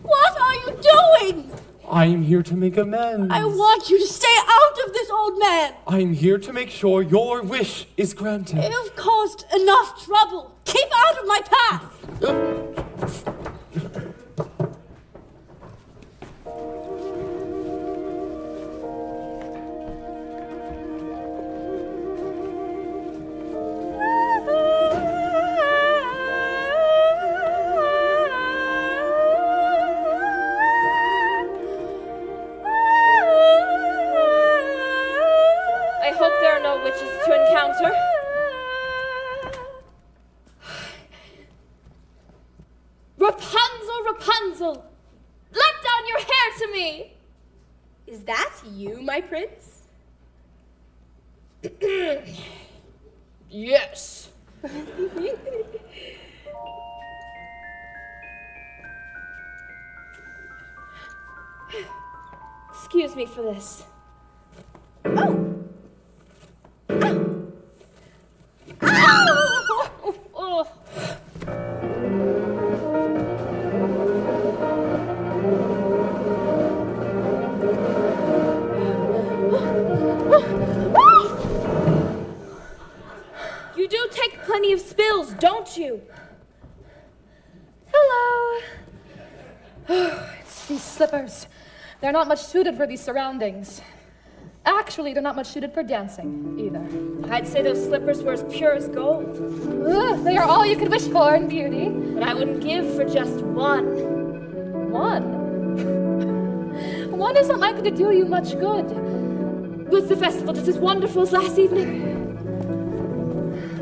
What are you doing? I am here to make amends. I want you to stay out of this, old man. I am here to make sure your wish is granted. You've caused enough trouble. Keep out of my path. I hope there are no witches to encounter. Rapunzel, Rapunzel, let down your hair to me. Is that you, my prince? Yes. Excuse me for this. Oh. You do take plenty of spills, don't you? Hello. It's these slippers. They're not much suited for these surroundings. Actually, they're not much suited for dancing, either. I'd say those slippers were as pure as gold. Ugh, they are all you could wish for in beauty. But I wouldn't give for just one. One? One isn't likely to do you much good. Was the festival just as wonderful as last evening?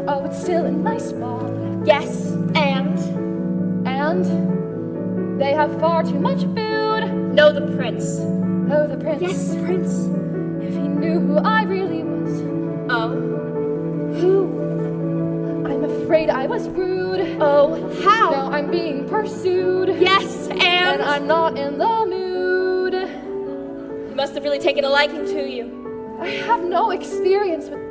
Oh, it's still a nice ball. Yes, and? And? They have far too much food. No, the prince. Oh, the prince. Yes, the prince. If he knew who I really was. Oh? Who? I'm afraid I was rude. Oh, how? Now I'm being pursued. Yes, and? I'm not in the mood. He must have really taken a liking to you. I have no experience with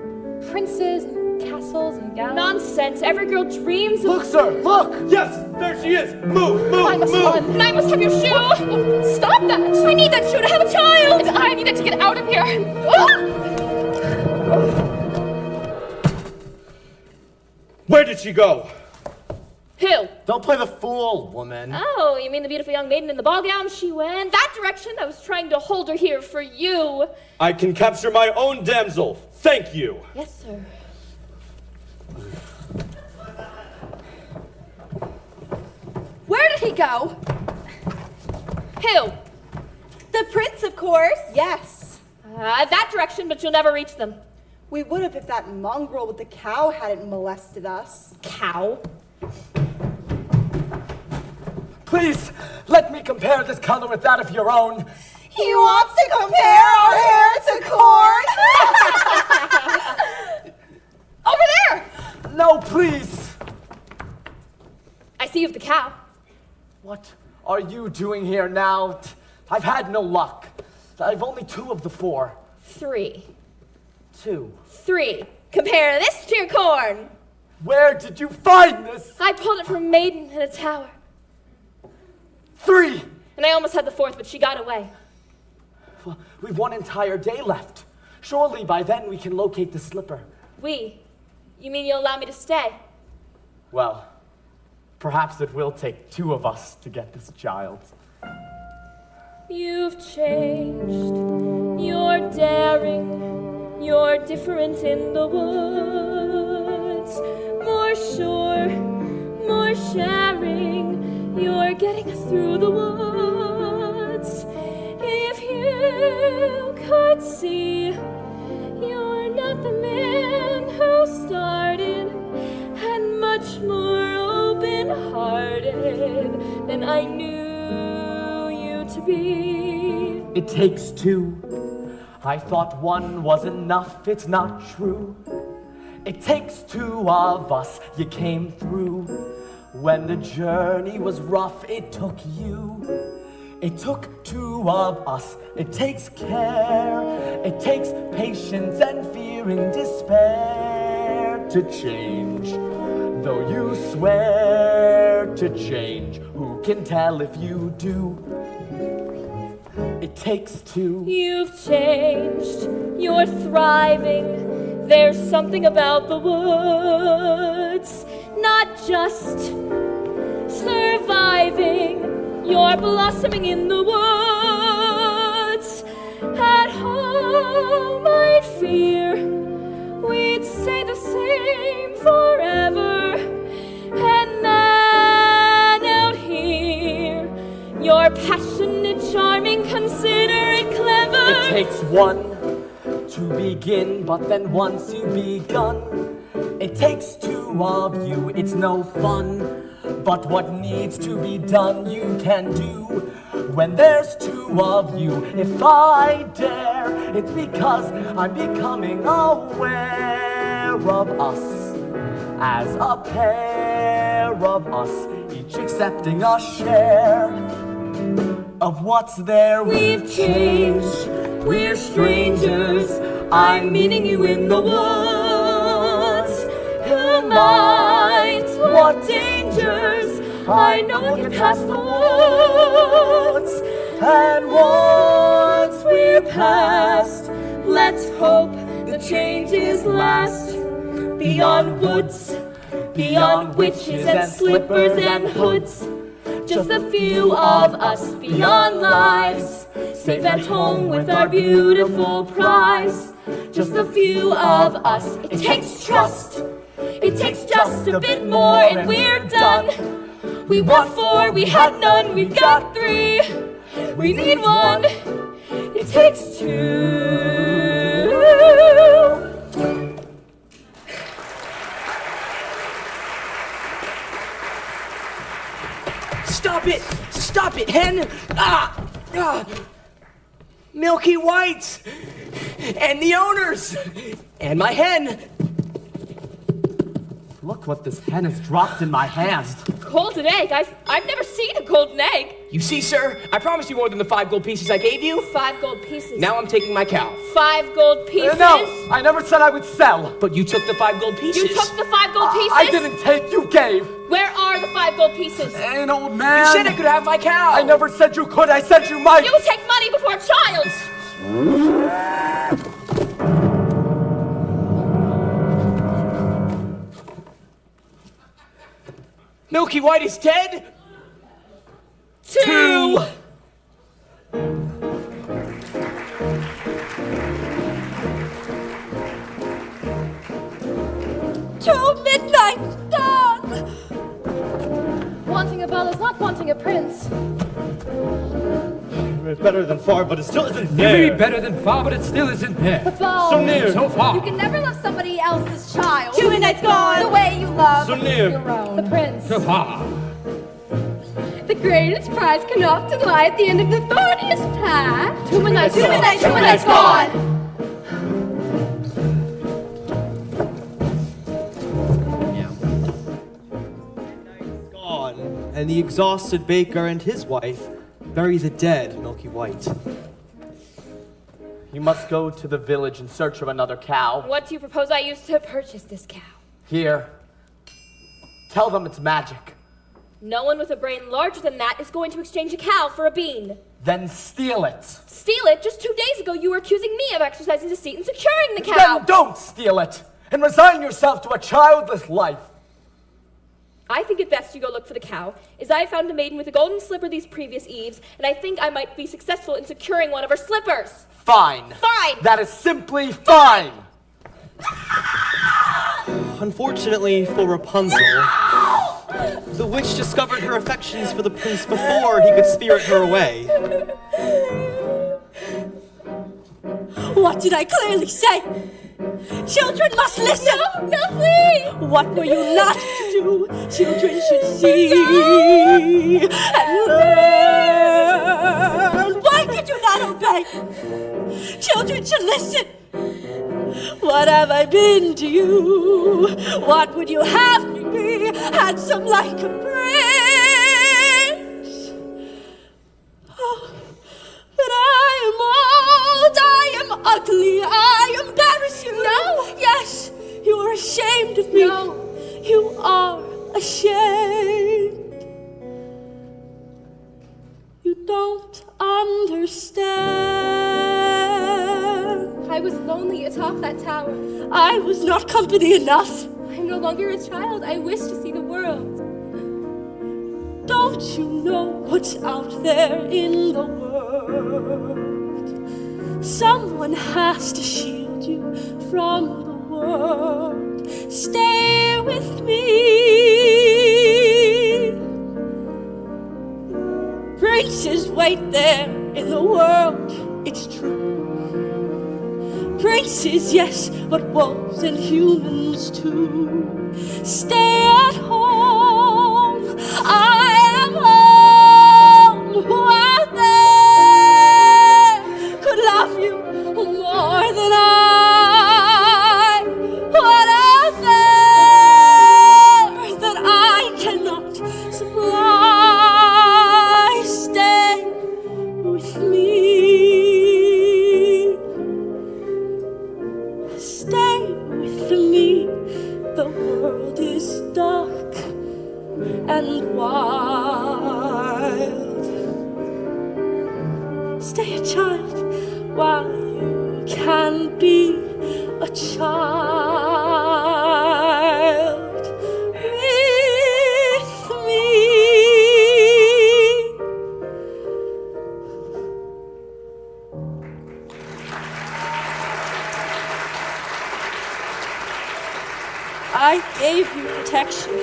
princes and castles and gallants. Nonsense. Every girl dreams of... Look, sir, look! Yes, there she is. Move, move, I must move. run. And I must have your shoe! Stop that! I need that shoe to have a child! And I need it to get out of here. Ah! Where did she go? Who? Don't play the fool, woman. Oh, you mean the beautiful young maiden in the ball gown? She went that direction. I was trying to hold her here for you. I can capture my own damsel. Thank you. Yes, sir. Where did he go? Who? The prince, of course. Yes. That direction, but you'll never reach them. We would have if that mongrel with the cow hadn't molested us. Cow? Please, let me compare this color with that of your own. He wants to compare our hair to corn. Over there! No, please. I see you have the cow. What are you doing here now? I've had no luck. I've only 2 of the 4. 3. 2. 3. Compare this to your corn. Where did you find this? I pulled it from a maiden in a tower. 3. And I almost had the 4th, but she got away. Well, we've 1 entire day left. Surely by then we can locate the slipper. We? You mean you'll allow me to stay? Well, perhaps it will take 2 of us to get this child. You've changed. You're daring. You're different in the woods. More sure, more sharing. You're getting us through the woods. If you could see, you're not the man who started, and much more open-hearted than I knew you to be. It takes 2. I thought 1 was enough, it's not true. It takes 2 of us, you came through. When the journey was rough, it took you. It took 2 of us, it takes care. It takes patience and fearing despair to change. Though you swear to change, who can tell if you do? It takes 2. You've changed. You're thriving. There's something about the woods. Not just surviving. You're blossoming in the woods. At home, I'd fear we'd stay the same forever. And then out here, you're passionate, charming, considerate, clever. It takes 1 to begin, but then once you've begun, it takes 2 of you, it's no fun. But what needs to be done, you can do. When there's 2 of you, if I dare, it's because I'm becoming aware of us. As a pair of us, each accepting a share of what's there. We've changed, we're strangers. I'm meeting you in the woods. Who minds what dangers? I know we can pass the woods. And once We're past. Let's hope the changes last. Beyond woods, beyond witches and slippers and hoods. Just a few of us beyond lives, safe at home with our beautiful prize. Just a few of us. It takes trust. It takes just a bit more and we're done. We want 4, we had none, we've got 3. We need 1. It takes 2. Stop it! Stop it, hen! Milky Whites! And the owners! And my hen! look what this hen has dropped in my hand. Golden egg? I've never seen a golden egg. You see, sir, I promised you more than the 5 gold pieces I gave you. 5 gold pieces. Now I'm taking my cow. 5 gold pieces? No, I never said I would sell. But you took the 5 gold pieces. You took the 5 gold pieces? I didn't take, you gave. Where are the 5 gold pieces? An old man. You said I could have my cow. I never said you could, I said you might. You take money before a child. Milky White is dead? 2. Till midnight's done. Wanting a belle is not wanting a prince. It's better than far, but it still isn't It may there. be better than far, but it still isn't there. Belle. So near. So far. You can never love somebody else's child. 2 midnight's gone. The way you love So near. your own. The prince. So far. The greatest prize can often lie at the end of the thorniest path. 2 midnights. 2 midnights. 2 midnights gone. Gone, and the exhausted baker and his wife bury the dead Milky White. You must go to the village in search of another cow. What do you propose I use to purchase this cow? Here. Tell them it's magic. No one with a brain larger than that is going to exchange a cow for a bean. Then steal it. Steal it? Just 2 days ago you were accusing me of exercising deceit and securing the cow. Then don't steal it and resign yourself to a childless life. I think it best you go look for the cow, as I found a maiden with a golden slipper these previous eves, and I think I might be successful in securing one of her slippers. Fine. Fine. That is simply fine. Unfortunately for Rapunzel, the witch discovered her affections for the prince before he could spirit her away. What did I clearly say? Children must listen. No, please. What were you not to do? Children should see and learn. Why did you not obey? Children should listen. What have I been to you? What would you have me be? Handsome like a prince. Oh, but I am old, I am ugly, I embarrass you. No. Yes, you are ashamed of me. No. You are ashamed. You don't understand. I was lonely atop that tower. I was not company enough. I'm no longer a child. I wish to see the world. Don't you know what's out there in the world? Someone has to shield you from the world. Stay with me. Princes wait there in the world, it's true. Princes, yes, but wolves and humans too. Stay at home. I am home. Who out there could love you more than I? What out there that I cannot supply? Stay with me. Stay with me. The world is dark and wild. Stay a child while you can be a child with me. I gave you protection,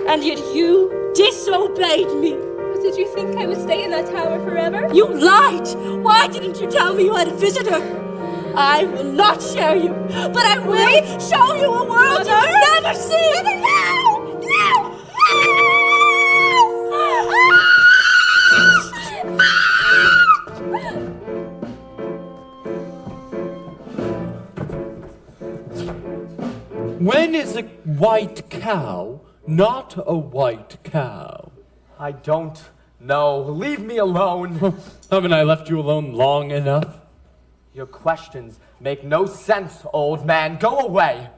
and yet you disobeyed me. But did you think I would stay in that tower forever? You lied! Why didn't you tell me you had a visitor? I will not share you, but I will show you a world you'll never see! When is a white cow not a white cow? I don't know. Leave me alone. Haven't I left you alone long enough? Your questions make no sense, old man. Go away.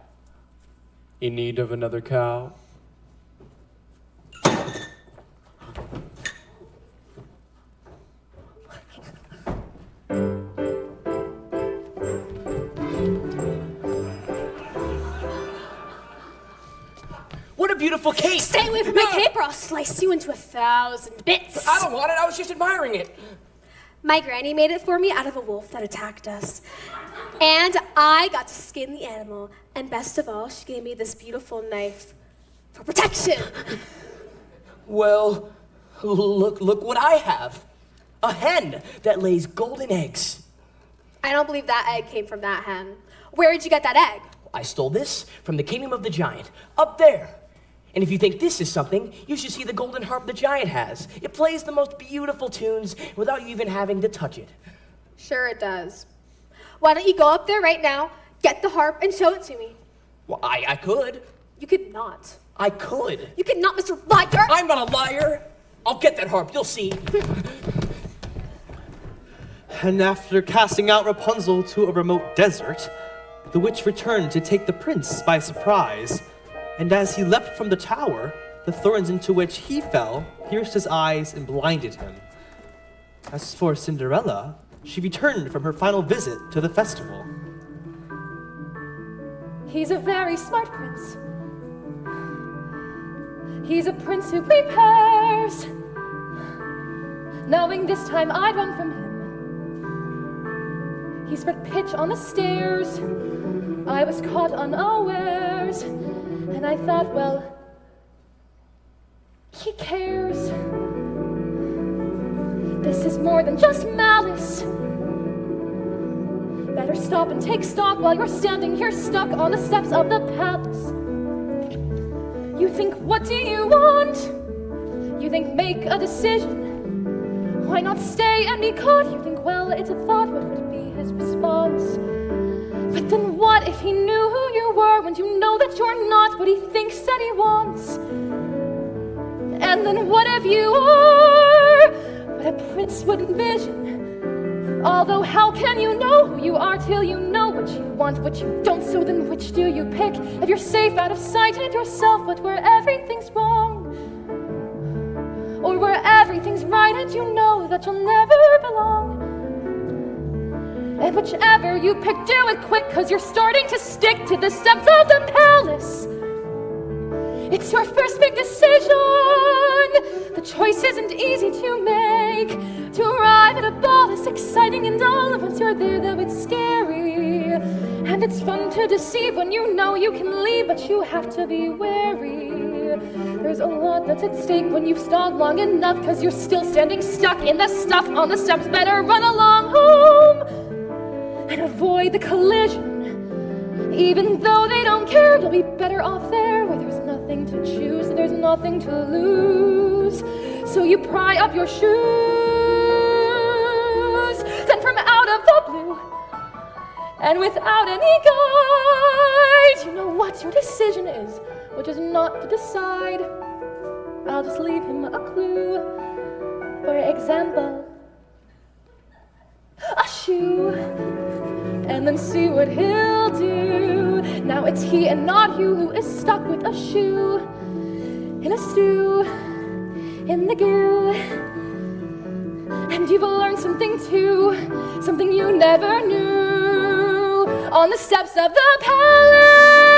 In need of another cow? What a beautiful cape! Stay away from my cape or I'll slice you into 1,000 bits. I don't want it, I was just admiring it. My granny made it for me out of a wolf that attacked us. And I got to skin the animal. And best of all, she gave me this beautiful knife for protection. Well, look what I have. A hen that lays golden eggs. I don't believe that egg came from that hen. Where did you get that egg? I stole this from the kingdom of the giant, up there. And if you think this is something, you should see the golden harp the giant has. It plays the most beautiful tunes without you even having to touch it. Sure it does. Why don't you go up there right now, get the harp, and show it to me? Well, I could. You could not. I could. You could not, Mr. Liar! I'm not a liar. I'll get that harp, you'll see. And after casting out Rapunzel to a remote desert, the witch returned to take the prince by surprise. And as he leapt from the tower, the thorns into which he fell pierced his eyes and blinded him. As for Cinderella, she returned from her final visit to the festival. He's a very smart prince. He's a prince who prepares, knowing this time I'd run from him. He spread pitch on the stairs. I was caught unawares. And I thought, well, he cares. This is more than just malice. Better stop and take stock while you're standing here stuck on the steps of the palace. You think, what do you want? You think, make a decision. Why not stay and be caught? You think, well, it's a thought, what would be his response? But then what if he knew who you were when you know that you're not what he thinks that he wants? And then what if you are what a prince would envision? Although how can you know who you are till you know what you want, what you don't? So then which do you pick? If you're safe out of sight and yourself, but where everything's wrong? Or where everything's right and you know that you'll never belong? And whichever you pick, do it quick, 'cause you're starting to stick to the steps of the palace. It's your first big decision. The choice isn't easy to make. To arrive at a ball is exciting and all, once you're there, though it's scary. And it's fun to deceive when you know you can leave, but you have to be wary. There's a lot that's at stake when you've stalled long enough, 'cause you're still standing stuck in the stuff on the steps. Better run along home and avoid the collision. Even though they don't care, you'll be better off there where there's nothing to choose, there's nothing to lose. So you pry up your shoes, then from out of the blue, and without any guide, you know what your decision is, which is not to decide. I'll just leave him a clue. For example, a shoe, and then see what he'll do. Now it's he and not you who is stuck with a shoe in a stew, in the goo. And you've learned something too, something you never knew, on the steps of the palace.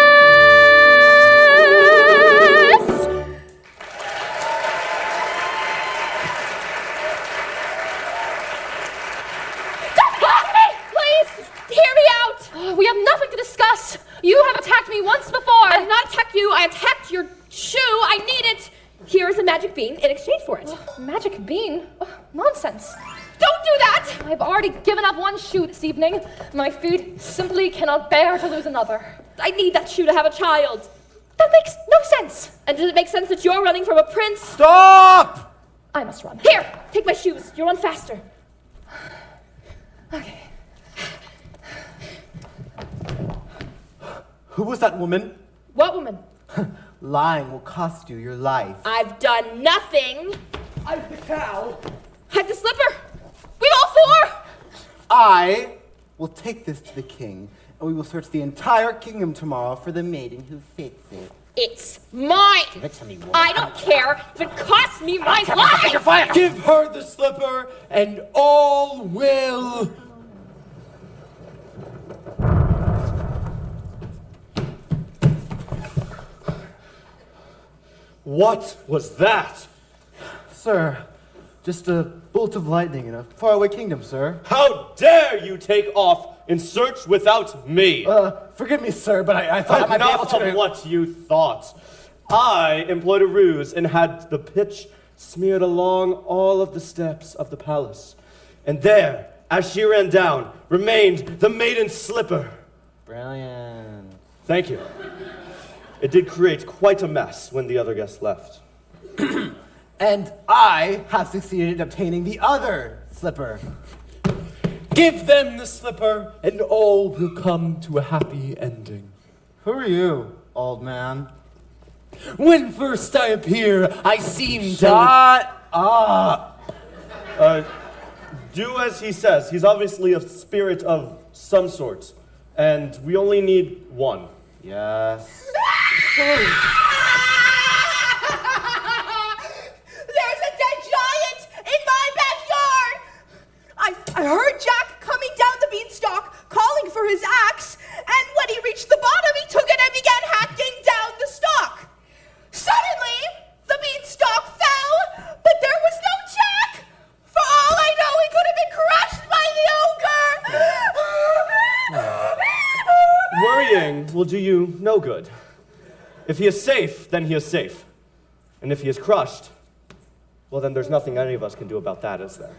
We have nothing to discuss. You have attacked me once before. I did not attack you. I attacked your shoe. I need it. Here is a magic bean in exchange for it. Magic bean? Oh, nonsense. Don't do that! I've already given up one shoe this evening. My feet simply cannot bear to lose another. I need that shoe to have a child. That makes no sense. And does it make sense that you're running from a prince? Stop! I must run. Here, take my shoes. You run faster. Okay. Who was that woman? What woman? Lying will cost you your life. I've done nothing. I'm the cow. Hide the slipper. We've all four. I will take this to the king, and we will search the entire kingdom tomorrow for the maiden who fits it. It's mine. Give it to me, woman. I don't care if it costs me my life. You're fired. Give her the slipper, and all will. What was that? Sir, just a bolt of lightning in a faraway kingdom, sir. How dare you take off in search without me? Forgive me, sir, but I thought I might be able Enough to... of what you thought. I employed a ruse and had the pitch smeared along all of the steps of the palace. And there, as she ran down, remained the maiden's slipper. Brilliant. Thank you. It did create quite a mess when the other guests left. And I have succeeded in obtaining the other slipper. Give them the slipper, and all will come to a happy ending. Who are you, old man? When first I appear, I seem to... Shut up! Do as he says. He's obviously a spirit of some sort. And we only need one. Yes. There's a dead giant in my backyard! I heard Jack coming down the beanstalk, calling for his axe, and when he reached the bottom, he took it and began hacking down the stalk. Suddenly, the beanstalk fell, but there was no Jack! For all I know, he could have been crushed by the ogre! Worrying will do you no good. If he is safe, then he is safe. And if he is crushed, well, then there's nothing any of us can do about that, is there?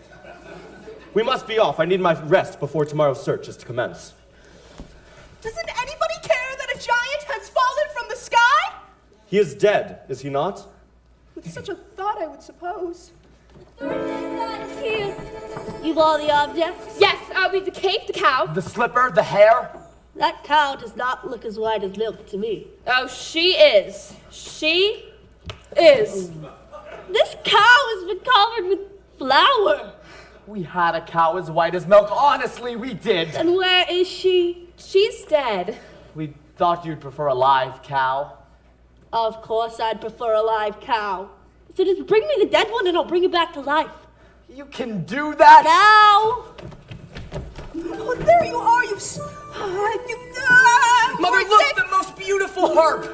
We must be off. I need my rest before tomorrow's search is to commence. Doesn't anybody care that a giant has fallen from the sky? He is dead, is he not? With such a thought, I would suppose. Here. You've all the objects? Yes, we've the cape, the cow. The slipper, the hair. That cow does not look as white as milk to me. Oh, she is. She is. This cow has been covered with flour. We had a cow as white as milk. Honestly, we did. And where is she? She's dead. We thought you'd prefer a live cow. Of course I'd prefer a live cow. So just bring me the dead one and I'll bring it back to life. You can do that? Now! Oh, there you are, Mother, look, the most beautiful harp!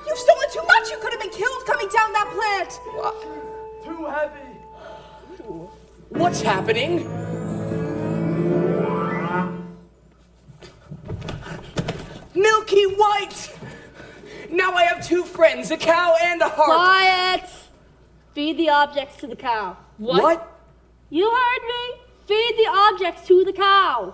You've stolen too much! You could have been killed coming down that plant! Too heavy. What's happening? Milky White! Now I have two friends, a cow and a harp. Quiet! Feed the objects to the cow. What? You heard me. Feed the objects to the cow.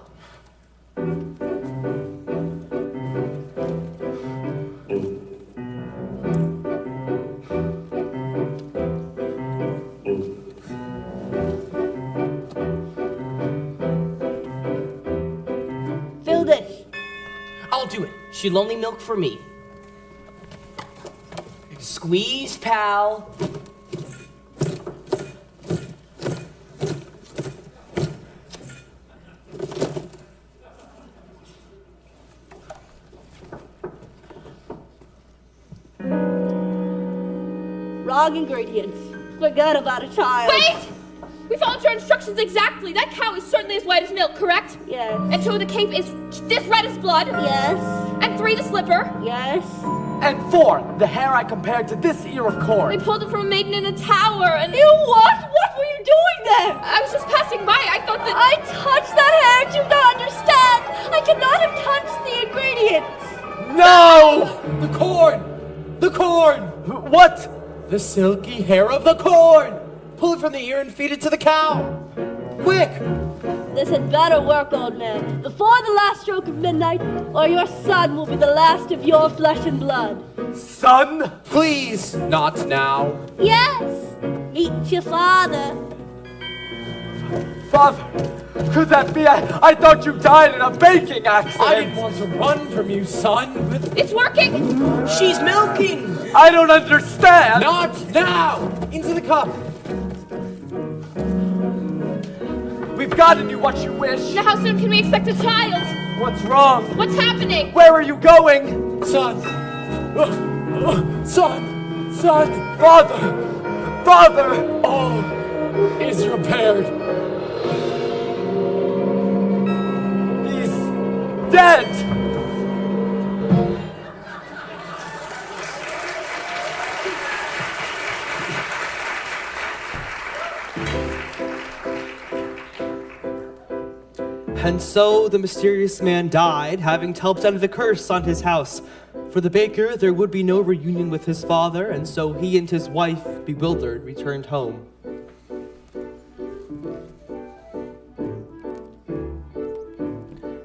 Fill this. I'll do it. She'll only milk for me. Squeeze, pal. Wrong ingredients. Forget about a child. Wait! We followed your instructions exactly. That cow is certainly as white as milk, correct? Yes. And 2, the cape is this red as blood. Yes. And 3, the slipper. Yes. And 4, the hair I compared to this ear of corn. We pulled it from a maiden in a tower and... You what? What were you doing there? I was just passing by. I thought that... I touched that hair. Do you not understand? I could not have touched the ingredients. No! The corn! The corn! What? The silky hair of the corn! Pull it from the ear and feed it to the cow! Quick! This had better work, old man, before the last stroke of midnight, or your son will be the last of your flesh and blood. Son? Please, not now. Yes! Meet your father. Father, could that be? I thought you died in a baking accident. I didn't want to run from you, son. It's working! She's milking! I don't understand. Not now! Into the cup. We've gotten you what you wish. Now how soon can we expect a child? What's wrong? What's happening? Where are you going? Son. Son. Son. Father. Father. All is repaired. He's dead. And so the mysterious man died, having helped end the curse on his house. For the baker, there would be no reunion with his father, and so he and his wife, bewildered, returned home.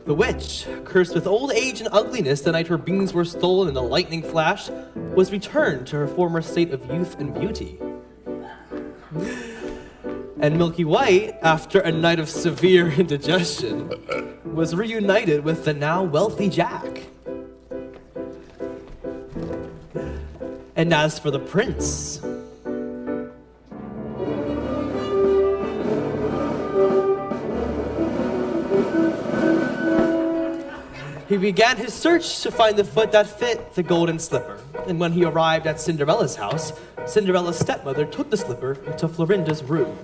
The witch, cursed with old age and ugliness the night her beans were stolen in a lightning flash, was returned to her former state of youth and beauty. And Milky White, after a night of severe indigestion, was reunited with the now wealthy Jack. And as for the prince, he began his search to find the foot that fit the golden slipper. And when he arrived at Cinderella's house, Cinderella's stepmother took the slipper into Florinda's room.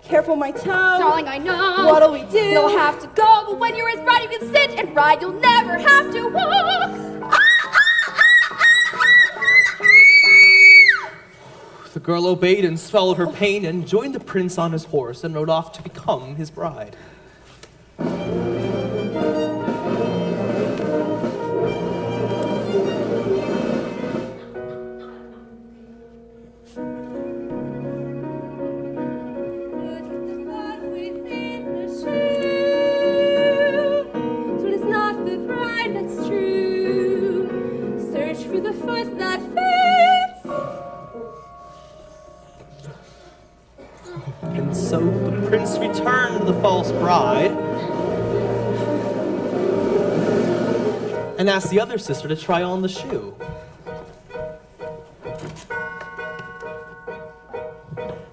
Careful, my toe. Darling, I know. What'll we do? You'll have to go, but when you're as bright, you can sit and ride. You'll never have to walk. The girl obeyed and swallowed her pain and joined the prince on his horse and rode off to become his bride. And so the prince returned the false bride and asked the other sister to try on the shoe.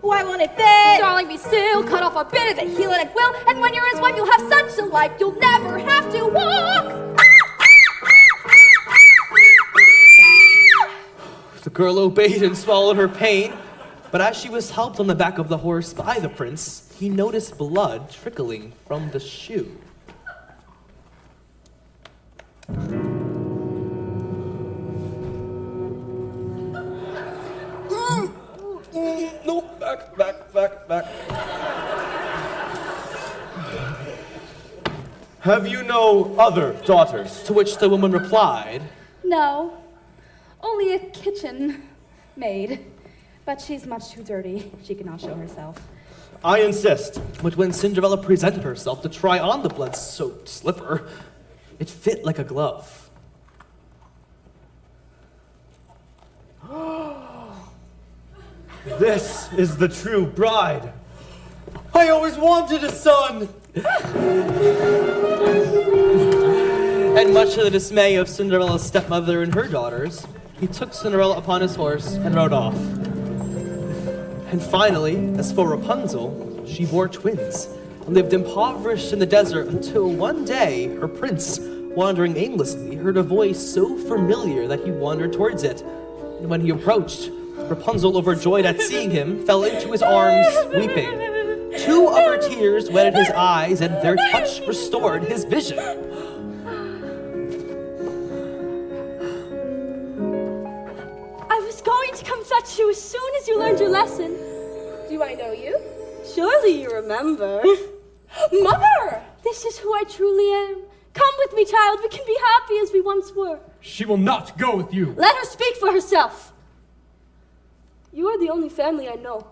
Why won't it fit? Darling, be still. Cut off a bit of it, heal it at will. And when you're his wife, you'll have such a life. You'll never have to walk. The girl obeyed and swallowed her pain, but as she was helped on the back of the horse by the prince, he noticed blood trickling from the shoe. No, back. Have you no other daughters? To which the woman replied, No, only a kitchen maid. But she's much too dirty. She cannot show herself. I insist. But when Cinderella presented herself to try on the blood-soaked slipper, it fit like a glove. This is the true bride. I always wanted a son. And much to the dismay of Cinderella's stepmother and her daughters, he took Cinderella upon his horse and rode off. And finally, as for Rapunzel, she bore twins and lived impoverished in the desert until one day her prince, wandering aimlessly, heard a voice so familiar that he wandered towards it. And when he approached, Rapunzel, overjoyed at seeing him, fell into his arms, weeping. 2 of her tears wetted his eyes, and their touch restored his vision. I was going to come fetch you as soon as you learned your lesson. Do I know you? Surely you remember. Mother! This is who I truly am. Come with me, child. We can be happy as we once were. She will not go with you. Let her speak for herself. You are the only family I know.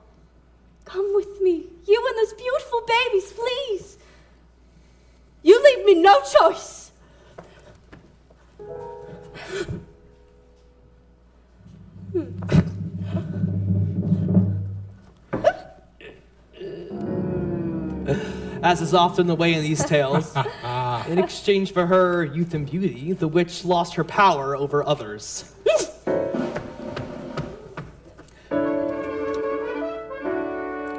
Come with me. You and those beautiful babies, please. You leave me no choice. As is often the way in these tales, in exchange for her youth and beauty, the witch lost her power over others.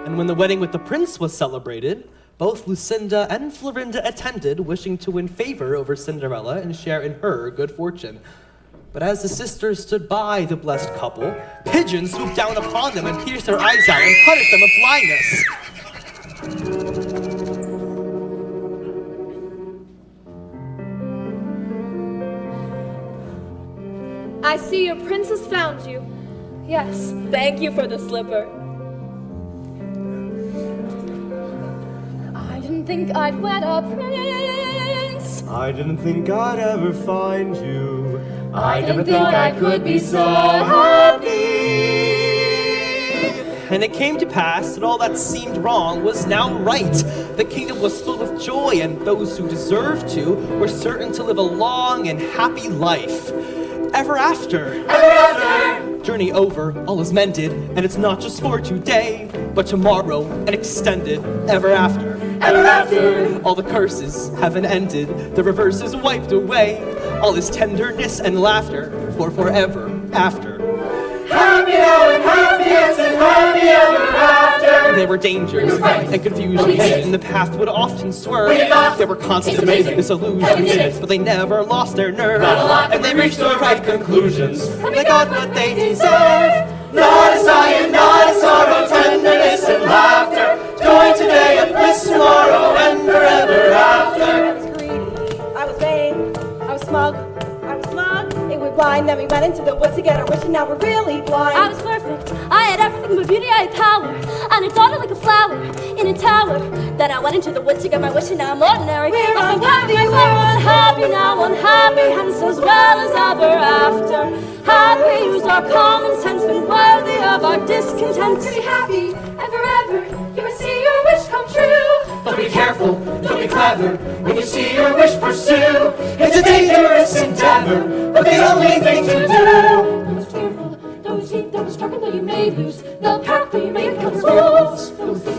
And when the wedding with the prince was celebrated, both Lucinda and Florinda attended, wishing to win favor over Cinderella and share in her good fortune. But as the sisters stood by the blessed couple, pigeons swooped down upon them and pierced their eyes out and punished them with blindness. I see your prince has found you. Yes, thank you for the slipper. I didn't think I'd wed a prince. I didn't think I'd ever find you. I never thought I could be so happy. And it came to pass that all that seemed wrong was now right. The kingdom was filled with joy, and those who deserved to were certain to live a long and happy life. Ever after. Ever after. Journey over, all is mended, and it's not just for today, but tomorrow and extended ever after. Ever after. All the curses have been ended, the reverse is wiped away. All is tenderness and laughter for forever after. Happy now and happiest and happy ever after. There were dangers and confusions, and the path would often swerve. There were constant disillusions, but they never lost their nerve. And they reached the right conclusions. And they got what they deserve. Not a sigh and not a sorrow, tenderness and laughter. Joy today and bliss tomorrow and forever after. I was greedy, I was vain, I was smug, it was blind. Then we went into the woods together, wishing now we're really blind. I was perfect. I had everything but beauty, I had power. And it dawned like a flower in a tower. Then I went into the woods to get my wish, and now I'm ordinary. But I'm happy, we're unhappy now, unhappy, hence as well as ever after. Happy, use our common sense, been worthy of our discontent. To be happy, ever, you will see your wish come true. But be careful, don't be clever, when you see your wish pursue. It's a dangerous endeavor, but the only thing to do. Don't be fearful, don't be steep, don't be struggling, though you may lose the path that you may have come rules.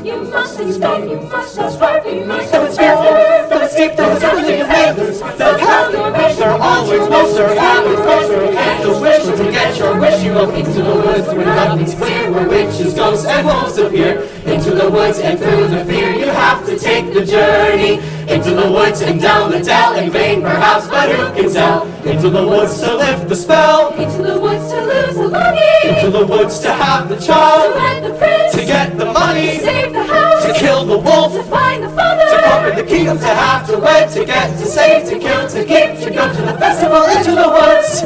You must expect, you must not strive, you must Don't be fearful, don't be steep, don't be struggling, you may lose. The path your wish are always closer, always closer. And the wish to get your wish, you go into the woods where nothing's clear, where witches, ghosts, and wolves appear. Into the woods and through the fear, you have to take the journey. Into the woods and down the dell, in vain perhaps, but who can tell? Into the woods to lift the spell. into the woods to lose the money. Into the woods to have the child. To wed the prince. To get the money. To save the house. To kill the wolf. To find the father. To conquer the kingdom, to have, to wed, to get, to save, to kill, to keep, to go to the festival, into the woods,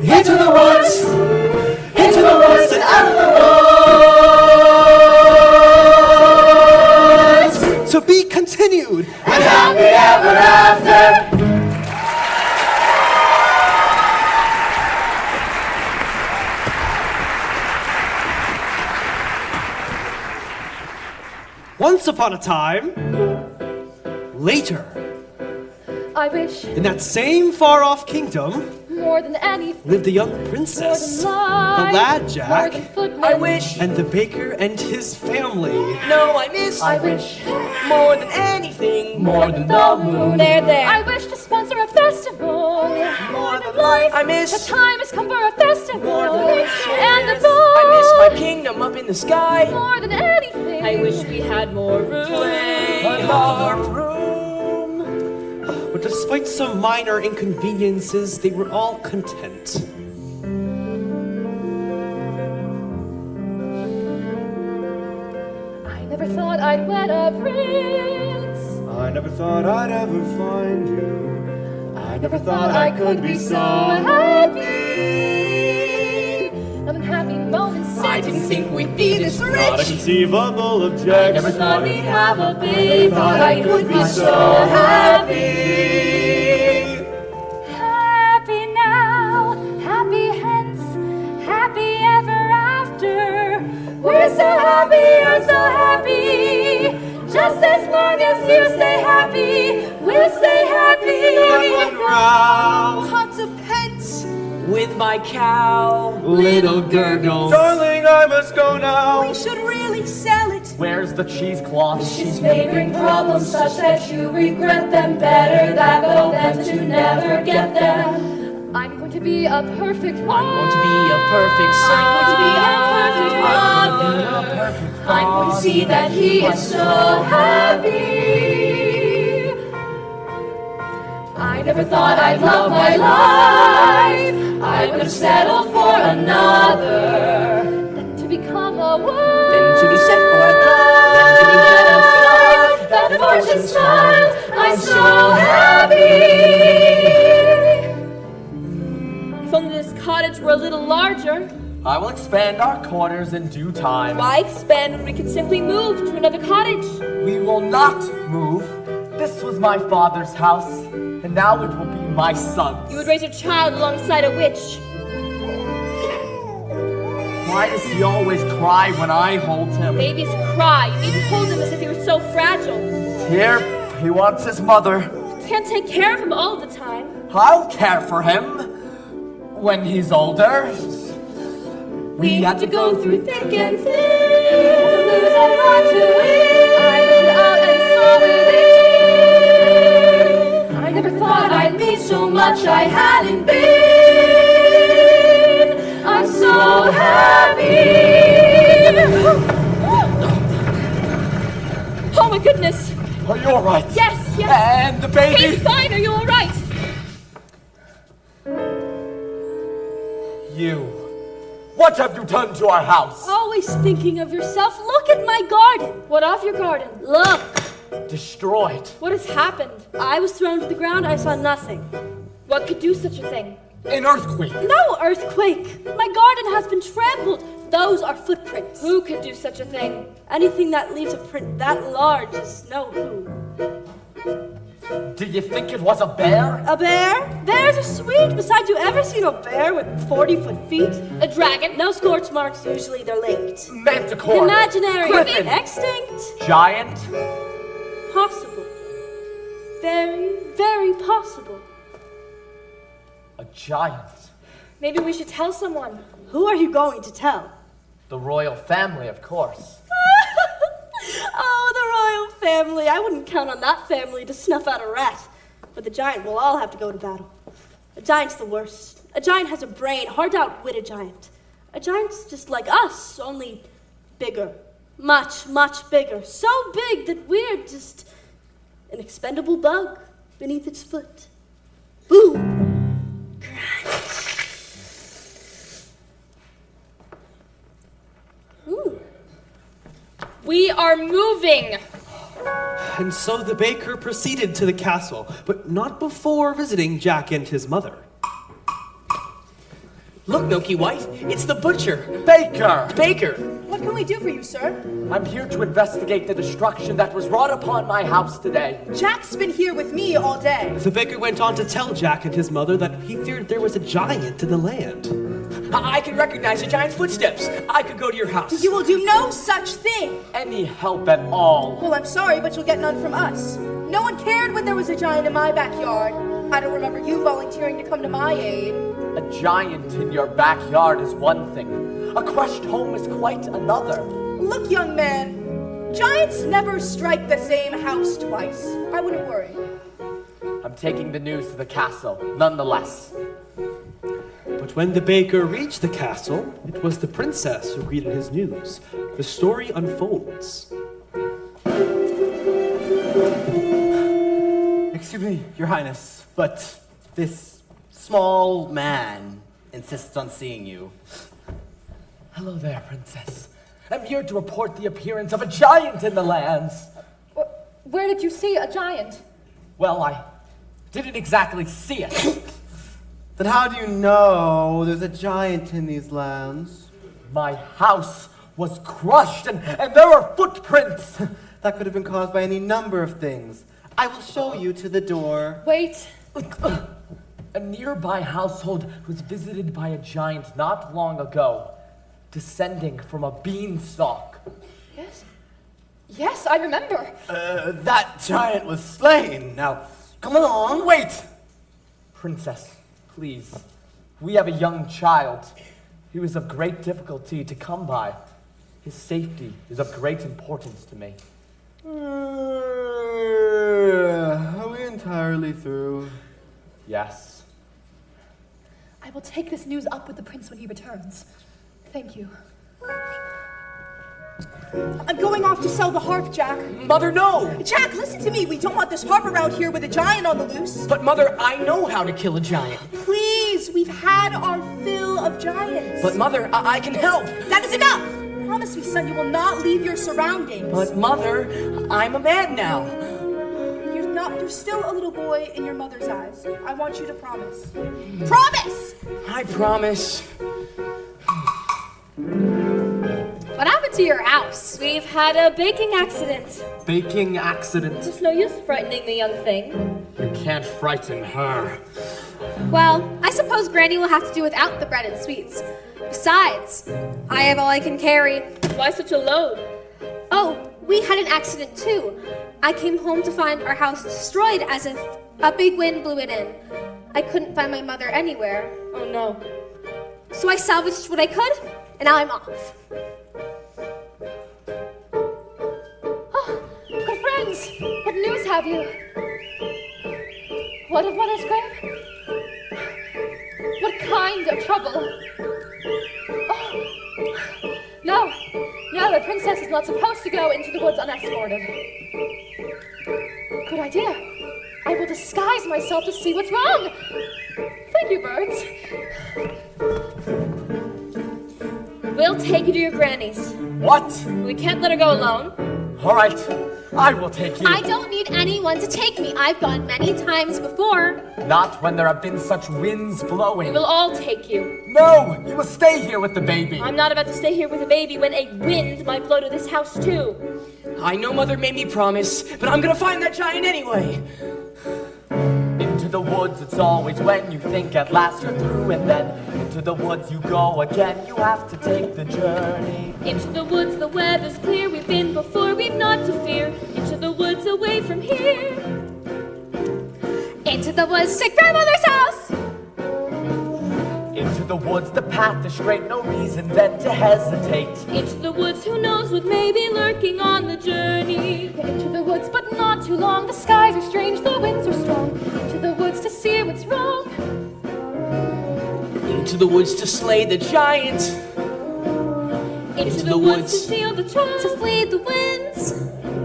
into the woods, into the woods and out of the woods. To be continued. And happy ever after. Once upon a time, later, I wish in that same far-off kingdom, more than anything, lived a young princess, more the than life, lad more Jack, than footmen. I wish. and the baker and his family. No, I miss. I wish more than anything. more than the moon. There. I wish to sponsor a festival. More than life. I The miss. time has come for a festival. More than And the I miss goal. my kingdom up in the sky. More than anything. I wish we had more room. Play our room. But despite some minor inconveniences, they were all content. I never thought I'd wed a prince. I never thought I'd ever find you. I never thought I could be so happy. Unhappy moments I didn't think we'd be this Not a rich. conceivable objection. Never thought we'd have a baby, thought I would be so happy. Happy now, happy hence, happy ever after. We're so happy, you're so happy. Just as long as you stay happy, we'll stay happy. One round. Pots of pence. With my cow. Little gurgles. Darling, I must go now. We should really sell it. Where's the cheesecloth? She's may bring problems such that you regret them. Better that than to never get them. I'm going to be a perfect mom. I'm going to be a perfect son. I'm going to be a perfect mother. I'm going to see that he is so happy. I never thought I'd love my life. I would have settled for another than to become a wife. Then to be set for a Then to be wed a bride, that fortune's child. I'm so happy. If only this cottage were a little larger. I will expand our quarters in due time. Why expand when we can simply move to another cottage? We will not move. This was my father's house, and now it will be my son's. You would raise a child alongside a witch. Why does he always cry when I hold him? Babies cry. You need to hold him as if he were so fragile. Here, he wants his mother. You can't take care of him all the time. I'll care for him when he's older. We had to go through thick and thin, to lose and hard to win. I looked out and saw within. I never thought I'd be so much I hadn't been. I'm so happy. Oh my goodness. Are you all right? Yes, yes. And the baby? He's fine. Are you all right? You. What have you done to our house? Always thinking of yourself. Look at my garden. What of your garden? Look. Destroyed. What has happened? I was thrown to the ground. I saw nothing. What could do such a thing? An earthquake. No earthquake. My garden has been trampled. Those are footprints. Who could do such a thing? Anything that leaves a print that large is no who. Do you think it was a bear? A bear? Bears are sweet. Besides, you ever seen a bear with 40-foot feet? A dragon? No scorch marks. Usually they're linked. Manticore. Imaginary. Griffin. Extinct. Giant. Possible. Very, very possible. A giant. Maybe we should tell someone. Who are you going to tell? The royal family, of course. Oh, the royal family. I wouldn't count on that family to snuff out a rat. But the giant will all have to go to battle. A giant's the worst. A giant has a brain, hard to outwit a giant. A giant's just like us, only bigger. Much, much bigger. So big that we're just an expendable bug beneath its foot. Boom! Ooh. We are moving! And so the baker proceeded to the castle, but not before visiting Jack and his mother. Look, Milky White, it's the butcher. Baker! Baker! What can we do for you, sir? I'm here to investigate the destruction that was wrought upon my house today. Jack's been here with me all day. The baker went on to tell Jack and his mother that he feared there was a giant in the land. I can recognize a giant's footsteps. I could go to your house. You will do no such thing. Any help at all? Well, I'm sorry, but you'll get none from us. No one cared when there was a giant in my backyard. I don't remember you volunteering to come to my aid. A giant in your backyard is one thing. A crushed home is quite another. Look, young man, giants never strike the same house twice. I wouldn't worry. I'm taking the news to the castle, nonetheless. But when the baker reached the castle, it was the princess who greeted his news. The story unfolds. Excuse me, Your Highness, but this small man insists on seeing you. Hello there, princess. I'm here to report the appearance of a giant in the lands. Where did you see a giant? Well, I didn't exactly see it. Then how do you know there's a giant in these lands? My house was crushed and there are footprints. That could have been caused by any number of things. I will show you to the door. Wait. A nearby household was visited by a giant not long ago, descending from a beanstalk. Yes? Yes, I remember. That giant was slain. Now, come along. Wait! Princess, please. We have a young child. He was of great difficulty to come by. His safety is of great importance to me. Are we entirely through? Yes. I will take this news up with the prince when he returns. Thank you. I'm going off to sell the harp, Jack. Mother, no! Jack, listen to me. We don't want this harp around here with a giant on the loose. But Mother, I know how to kill a giant. Please, we've had our fill of giants. But Mother, I can help. That is enough! Promise me, son, you will not leave your surroundings. But Mother, I'm a man now. You're still a little boy in your mother's eyes. I want you to promise. Promise! I promise. What happened to your house? We've had a baking accident. Baking accident. There's no use frightening the young thing. You can't frighten her. Well, I suppose Granny will have to do without the bread and sweets. Besides, I have all I can carry. Why such a load? Oh, we had an accident too. I came home to find our house destroyed as if a big wind blew it in. I couldn't find my mother anywhere. Oh no. So I salvaged what I could, and now I'm off. Oh, good friends, what news have you? What of Mother's grave? What kind of trouble? Oh, no, the princess is not supposed to go into the woods unescorted. Good idea. I will disguise myself to see what's wrong. Thank you, birds. We'll take you to your granny's. What? We can't let her go alone. All right, I will take you. I don't need anyone to take me. I've gone many times before. Not when there have been such winds blowing. We will all take you. No, you will stay here with the baby. I'm not about to stay here with a baby when a wind might blow to this house too. I know Mother made me promise, but I'm gonna find that giant anyway. Into the woods, it's always when you think at last you're through, and then into the woods you go again. You have to take the journey. Into the woods, the weather's clear. We've been before, we've not to fear. Into the woods, away from here. Into the woods to grandmother's house. Into the woods, the path is straight, no reason then to hesitate. Into the woods, who knows what may be lurking on the journey. Into the woods, but not too long. The skies are strange, the winds are strong. Into the woods to see what's wrong. Into the woods to slay the giant. Into the woods to steal the child. To flee the winds.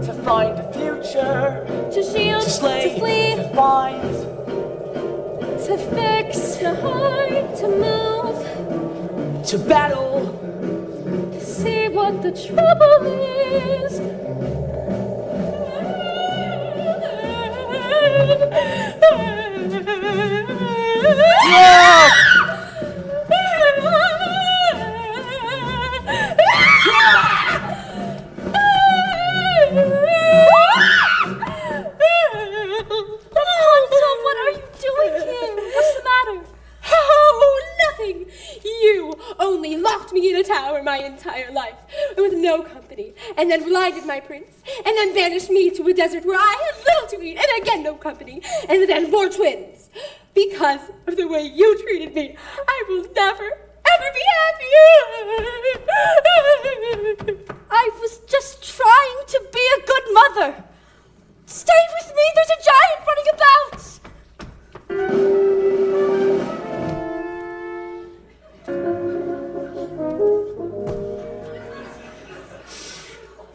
To find a future. To shield. To slay. To flee. To find. To fix. To hide. To move. To battle. To see what the trouble is. Rapunzel, what are you doing here? What's the matter? Oh, nothing! You only locked me in a tower my entire life with no company, and then blinded my prince, and then banished me to a desert where I had little to eat, and again no company, and then more twins. Because of the way you treated me, I will never, ever be happy. I was just trying to be a good mother. Stay with me, there's a giant running about.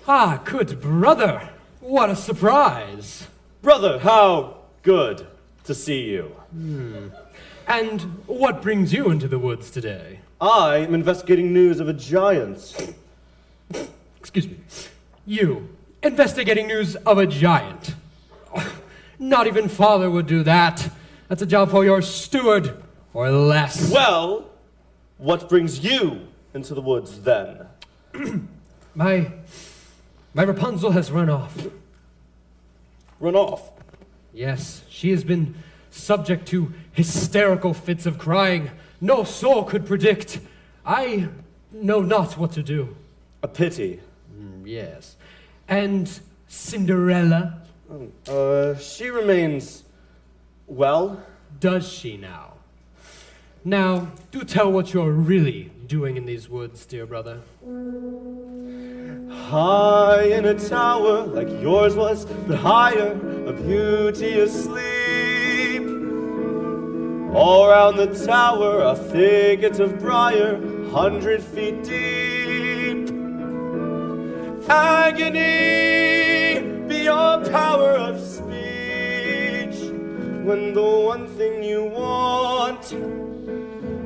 Ah, good brother. What a surprise. Brother, how good to see you. And what brings you into the woods today? I am investigating news of a giant. Excuse me. You, investigating news of a giant. Not even father would do that. That's a job for your steward, or less. Well, what brings you into the woods then? My Rapunzel has run off. Run off? Yes, she has been subject to hysterical fits of crying no soul could predict. I know not what to do. A pity. Yes. And Cinderella? She remains well. Does she now? Now, do tell what you're really doing in these woods, dear brother. High in a tower like yours was, but higher, a beauty asleep. All round the tower, a thicket of briar, 100 feet deep. Agony beyond power of speech, when the one thing you want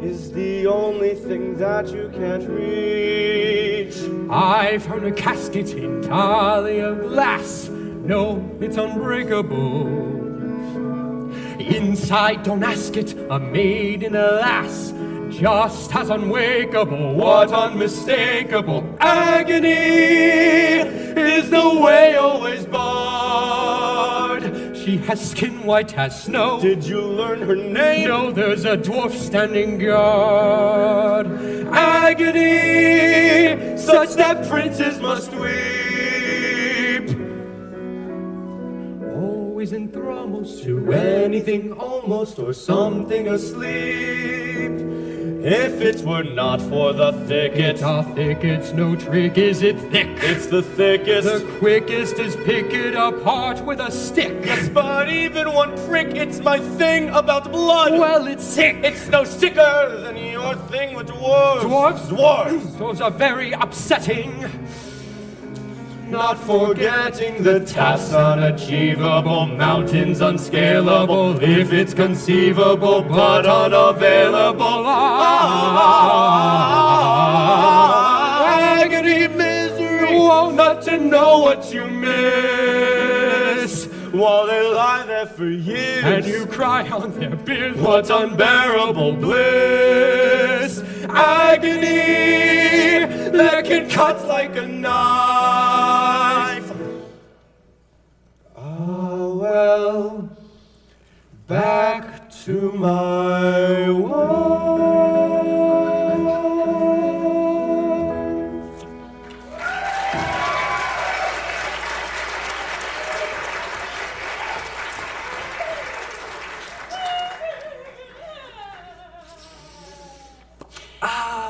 is the only thing that you can't reach. I found a casket entirely of glass. No, it's unbreakable. Inside, don't ask it, a maiden, alas, just as unwakeable. What unmistakable agony is the way always barred. She has skin white as snow. Did you learn her name? No, there's a dwarf standing guard. Agony, such that princes must weep. Always enthroned to anything almost or something asleep. If it were not for the thicket. It's a thicket's no trick, is it thick? It's the thickest. The quickest is pick it apart with a stick. Yes, but even one prick, it's my thing about blood. Well, it's sick. It's no sicker than your thing with dwarves. Dwarves? Dwarves. Dwarves are very upsetting. Not forgetting the tasks unachievable, mountains unscalable, if it's conceivable, but unavailable. Agony, misery, not to know what you miss, while they lie there for years, and you cry on their biers. What unbearable bliss! Agony that can cut like a knife. Ah, well, back to my wife.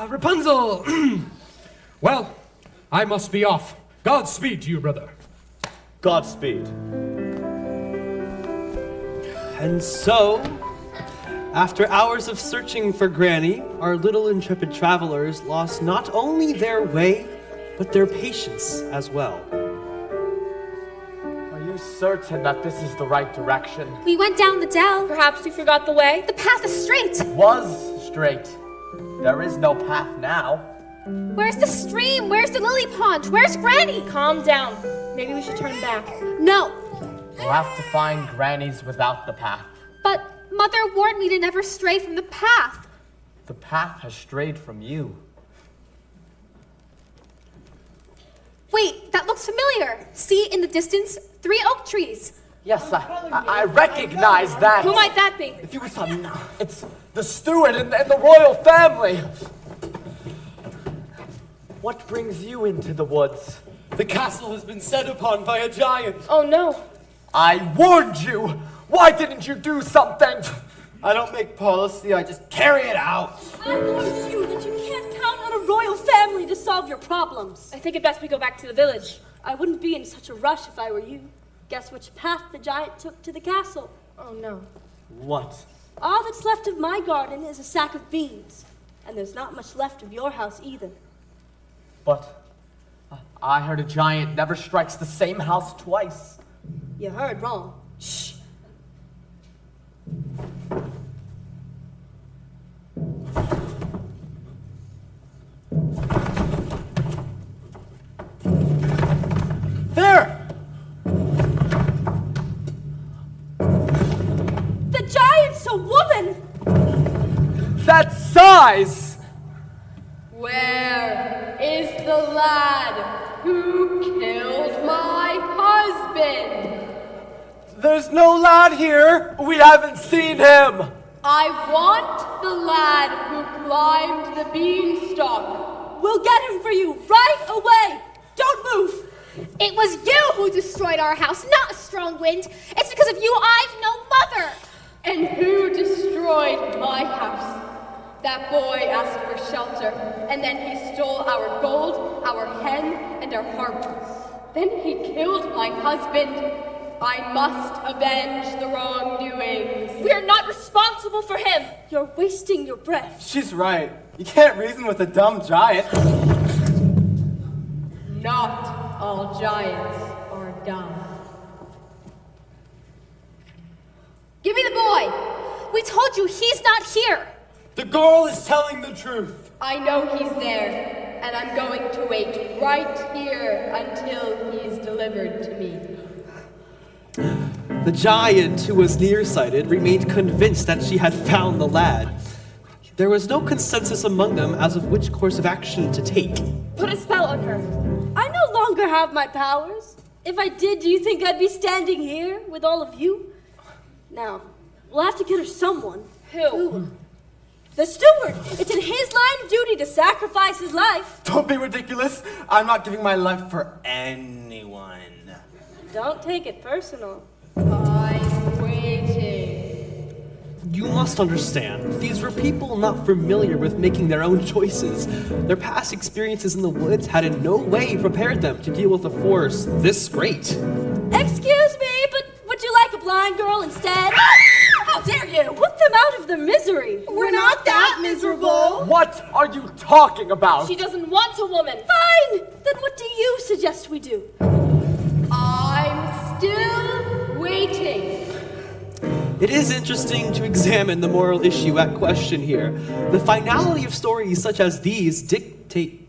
Rapunzel! Well, I must be off. Godspeed to you, brother. Godspeed. And so, after hours of searching for Granny, our little intrepid travelers lost not only their way, but their patience as well. Are you certain that this is the right direction? We went down the dell. Perhaps you forgot the way? The path is straight. Was straight. There is no path now. Where's the stream? Where's the lily pond? Where's Granny? Calm down. Maybe we should turn back. No. We'll have to find grannies without the path. But Mother warned me to never stray from the path. The path has strayed from you. Wait, that looks familiar. See, in the distance, 3 oak trees. Yes, I recognize that. Who might that be? If you were some, it's the steward and the royal family. What brings you into the woods? The castle has been set upon by a giant. Oh no. I warned you! Why didn't you do something? I don't make policy, I just carry it out. I warned you that you can't count on a royal family to solve your problems. I think it best we go back to the village. I wouldn't be in such a rush if I were you. Guess which path the giant took to the castle? Oh no. What? All that's left of my garden is a sack of beans. And there's not much left of your house either. But I heard a giant never strikes the same house twice. You heard wrong. Shh. There! The giant's a woman! That size! Where is the lad who killed my husband? There's no lad here. We haven't seen him. I want the lad who climbed the beanstalk. We'll get him for you right away. Don't move. It was you who destroyed our house, not a strong wind. It's because of you I've no mother. And who destroyed my house? That boy asked for shelter, and then he stole our gold, our hen, and our harp. Then he killed my husband. I must avenge the wrongdoings. We are not responsible for him. You're wasting your breath. She's right. You can't reason with a dumb giant. Not all giants are dumb. Give me the boy. We told you he's not here. The girl is telling the truth. I know he's there, and I'm going to wait right here until he's delivered to me. The giant, who was nearsighted, remained convinced that she had found the lad. There was no consensus among them as of which course of action to take. Put a spell on her. I no longer have my powers. If I did, do you think I'd be standing here with all of you? Now, we'll have to get her someone. Who? The steward. It's in his line of duty to sacrifice his life. Don't be ridiculous. I'm not giving my life for anyone. Don't take it personal. I'm waiting. You must understand, these were people not familiar with making their own choices. Their past experiences in the woods had in no way prepared them to deal with a force this great. Excuse me, but would you like a blind girl instead? How dare you! Put them out of their misery. We're not that miserable. What are you talking about? She doesn't want a woman. Fine! Then what do you suggest we do? I'm still waiting. It is interesting to examine the moral issue at question here. The finality of stories such as these dictates...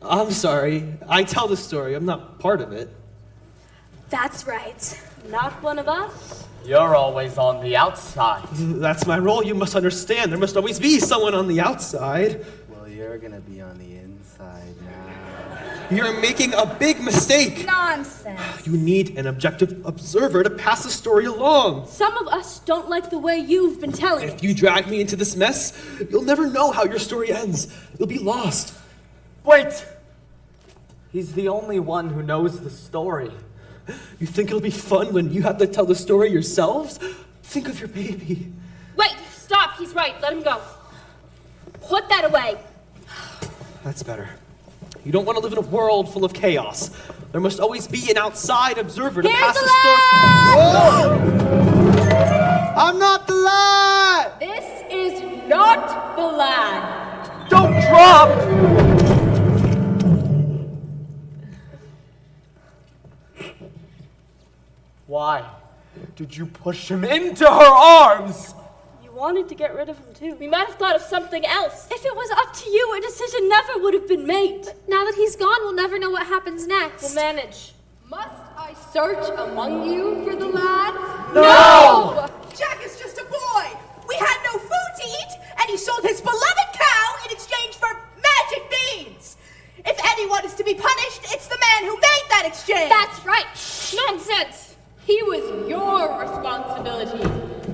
I'm sorry, I tell the story, I'm not part of it. That's right. Not one of us? You're always on the outside. That's my role, you must understand. There must always be someone on the outside. Well, you're gonna be on the inside now. You're making a big mistake. Nonsense. You need an objective observer to pass the story along. Some of us don't like the way you've been telling it. If you drag me into this mess, you'll never know how your story ends. You'll be lost. Wait! He's the only one who knows the story. You think it'll be fun when you have to tell the story yourselves? Think of your baby. Wait, stop. He's right. Let him go. Put that away. That's better. You don't want to live in a world full of chaos. There must always be an outside observer to pass the story. Whoa! I'm not the lad! This is not the lad. Don't drop! Why did you push him into her arms? You wanted to get rid of him too. We might have thought of something else. If it was up to you, a decision never would have been made. Now that he's gone, we'll never know what happens next. We'll manage. Must I search among you for the lad? No! Jack is just a boy. We had no food to eat, and he sold his beloved cow in exchange for magic beans. If anyone is to be punished, it's the man who made that exchange. That's right. Nonsense. He was your responsibility.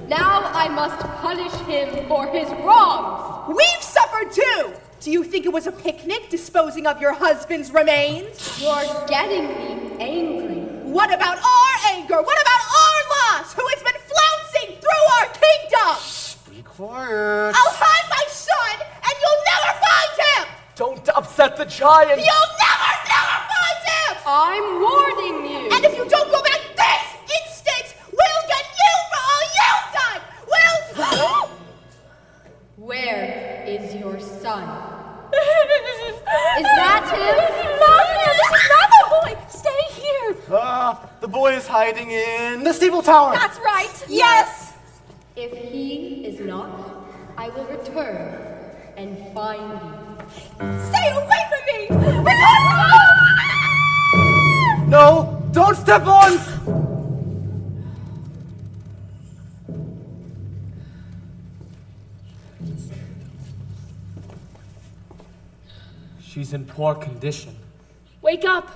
Now I must punish him for his wrongs. We've suffered too. Do you think it was a picnic disposing of your husband's remains? You're getting me angry. What about our anger? What about our loss? Who has been flouncing through our kingdom? Be quiet. I'll hide my son, and you'll never find him. Don't upset the giant! You'll never find him. I'm warning you. And if you don't go back this instant, we'll get you for all you've done. We'll... Where is your son? Is that him? Not here. This is not the boy. Stay here. The boy is hiding in the steeple tower. That's right. Yes. If he is not, I will return and find you. Stay away from me. No, don't step on. She's in poor condition. Wake up.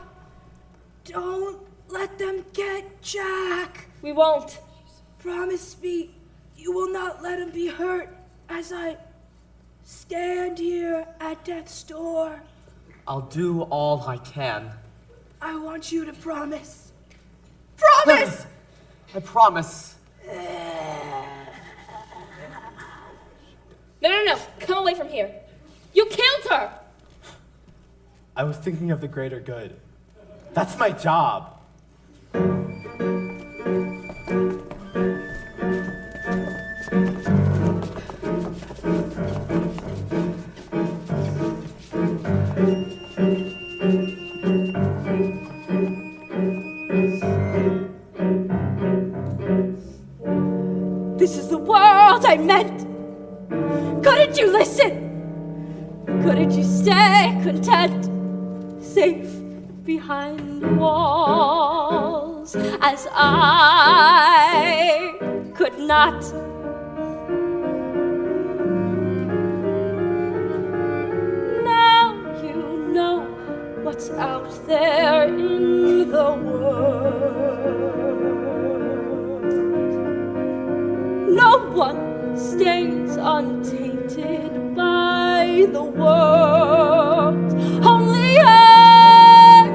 Don't let them get Jack. We won't. Promise me you will not let him be hurt as I stand here at death's door. I'll do all I can. I want you to promise. Promise! I promise. No. Come away from here. You killed her. I was thinking of the greater good. That's my job. This is the world I meant. Couldn't you listen? Couldn't you stay content, safe behind the walls, as I could not? But out there in the world, no one stays untainted by the world. Only I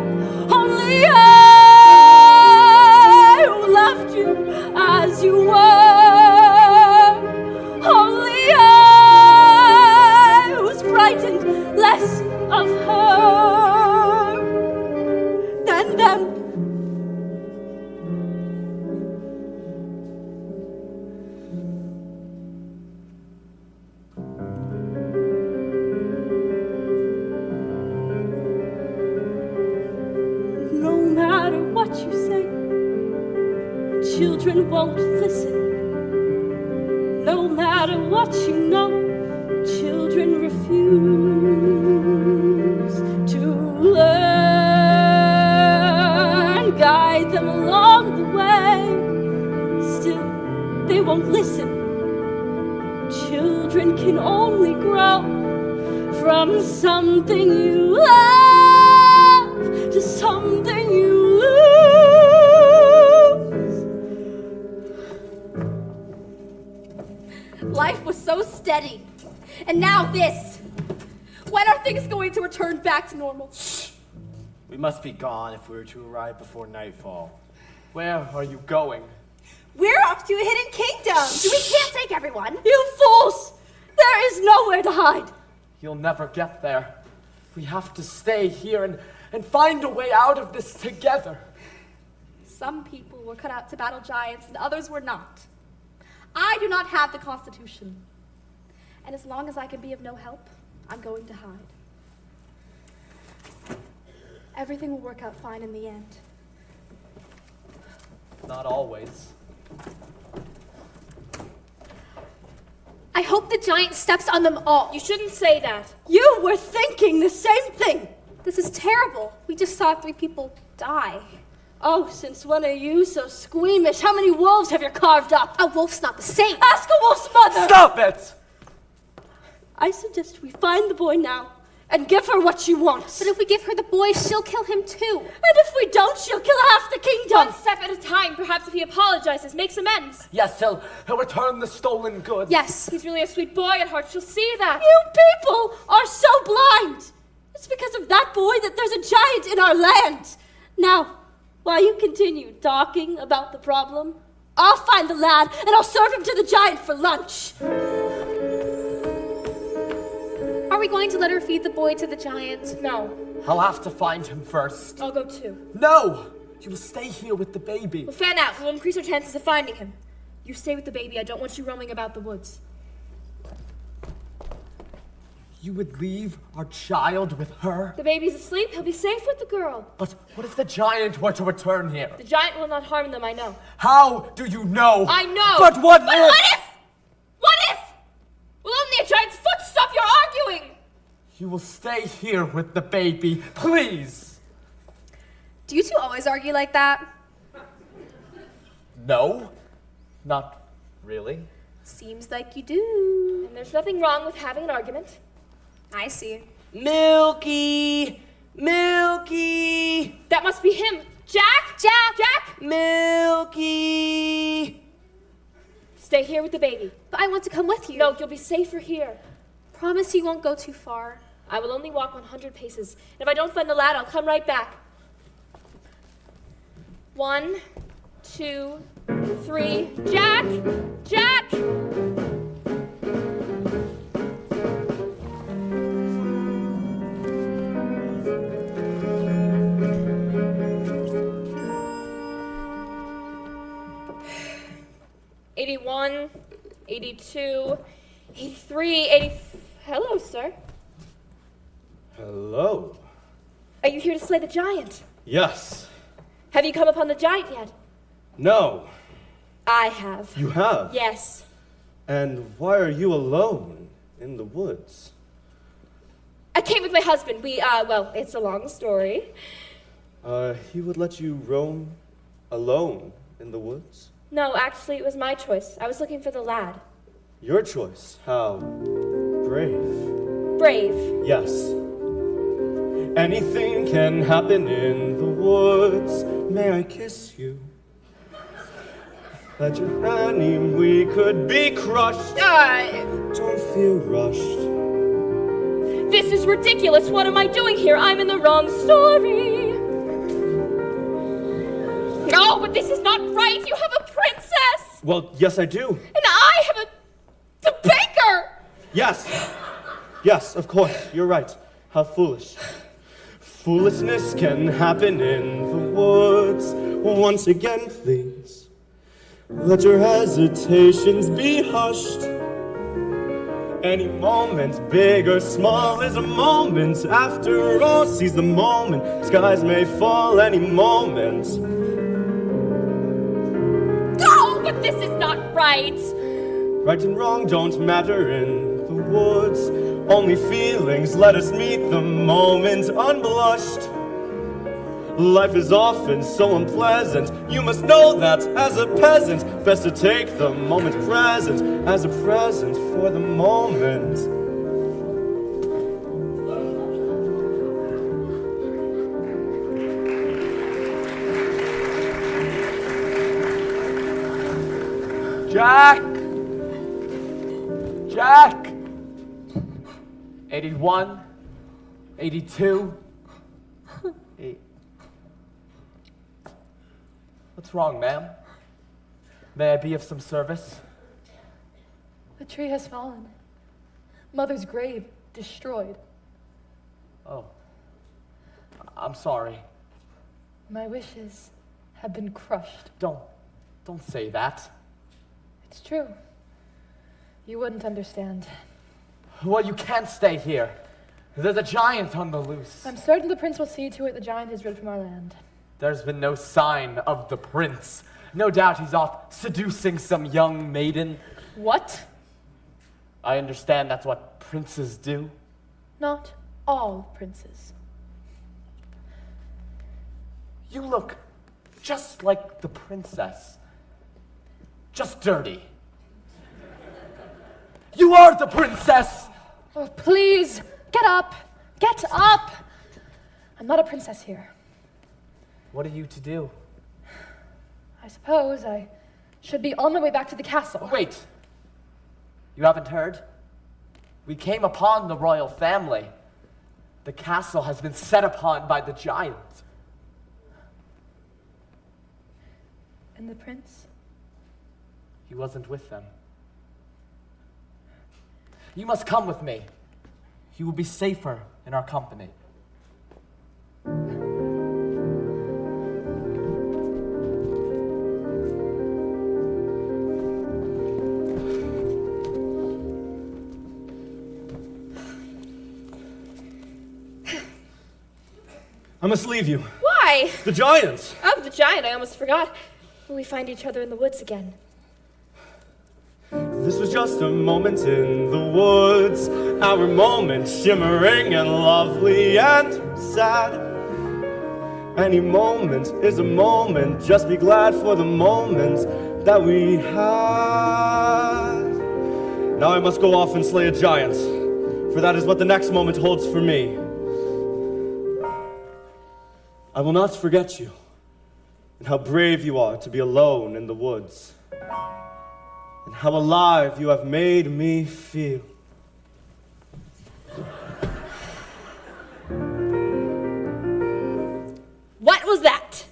who loved you as you were. Only I who's frightened less of her than them. No matter what you say, children won't listen. No matter what you know, children refuse to learn. Guide them along the way, still they won't listen. Children can only grow from something you love to something you lose. Life was so steady. And now this. When are things going to return back to normal? We must be gone if we were to arrive before nightfall. Where are you going? We're off to a hidden kingdom. We can't take everyone. You fools! There is nowhere to hide. You'll never get there. We have to stay here and find a way out of this together. Some people were cut out to battle giants and others were not. I do not have the Constitution. And as long as I can be of no help, I'm going to hide. Everything will work out fine in the end. Not always. I hope the giant steps on them all. You shouldn't say that. You were thinking the same thing. This is terrible. We just saw 3 people die. Oh, since when are you so squeamish? How many wolves have you carved up? A wolf's not the same. Ask a wolf's mother! Stop it! I suggest we find the boy now and give her what she wants. But if we give her the boy, she'll kill him too. And if we don't, she'll kill half the kingdom. One step at a time. Perhaps if he apologizes, makes amends. Yes, he'll return the stolen goods. Yes. He's really a sweet boy at heart. She'll see that. You people are so blind. It's because of that boy that there's a giant in our land. Now, while you continue talking about the problem, I'll find the lad and I'll serve him to the giant for lunch. Are we going to let her feed the boy to the giant? No. I'll have to find him first. I'll go too. No! You will stay here with the baby. We'll fan out. We'll increase our chances of finding him. You stay with the baby. I don't want you roaming about the woods. You would leave our child with her? The baby's asleep. He'll be safe with the girl. But what if the giant were to return here? The giant will not harm them, I know. How do you know? I know. But what if? What if? What if? Will only a giant's foot stop your arguing? You will stay here with the baby, please. Do you two always argue like that? No, not really. Seems like you do. And there's nothing wrong with having an argument. I see. Milky! Milky! That must be him. Jack! Jack! Milky! Stay here with the baby. But I want to come with you. No, you'll be safer here. Promise you won't go too far. I will only walk 100 paces. And if I don't find the lad, I'll come right back. 1, 2, 3. Jack! Jack! '81, 82, 83, 80. Hello, sir. Hello. Are you here to slay the giant? Yes. Have you come upon the giant yet? No. I have. You have? Yes. And why are you alone in the woods? I came with my husband. Well, it's a long story. He would let you roam alone in the woods? No, actually, it was my choice. I was looking for the lad. Your choice. How brave. Brave. Yes. Anything can happen in the woods. May I kiss you? Let your honey, we could be crushed. Don't feel rushed. This is ridiculous. What am I doing here? I'm in the wrong story. No, but this is not right. You have a princess. Well, yes, I do. And I have the baker. Yes. Yes, of course. You're right. How foolish. Foolishness can happen in the woods. Once again, please. Let your hesitations be hushed. Any moment, big or small, is a moment. After all, seize the moment. Skies may fall any moment. Oh, but this is not right. Right and wrong don't matter in the woods. Only feelings, let us meet the moment unblushed. Life is often so unpleasant. You must know that as a peasant. Best to take the moment present as a present for the moment. Jack! Jack! 81, 82, 8. What's wrong, ma'am? May I be of some service? The tree has fallen. Mother's grave destroyed. Oh. I'm sorry. My wishes have been crushed. Don't say that. It's true. You wouldn't understand. Well, you can't stay here. There's a giant on the loose. I'm certain the prince will see to it the giant is rid from our land. There's been no sign of the prince. No doubt he's off seducing some young maiden. What? I understand that's what princes do. Not all princes. You look just like the princess. Just dirty. You are the princess! Oh, please, get up! Get up! I'm not a princess here. What are you to do? I suppose I should be on my way back to the castle. Wait. You haven't heard? We came upon the royal family. The castle has been set upon by the giant. And the prince? He wasn't with them. You must come with me. You will be safer in our company. I must leave you. Why? The giants! Oh, the giant, I almost forgot. Will we find each other in the woods again? This was just a moment in the woods, our moment shimmering and lovely and sad. Any moment is a moment, just be glad for the moment that we had. Now I must go off and slay a giant, for that is what the next moment holds for me. I will not forget you, and how brave you are to be alone in the woods. And how alive you have made me feel. What was that?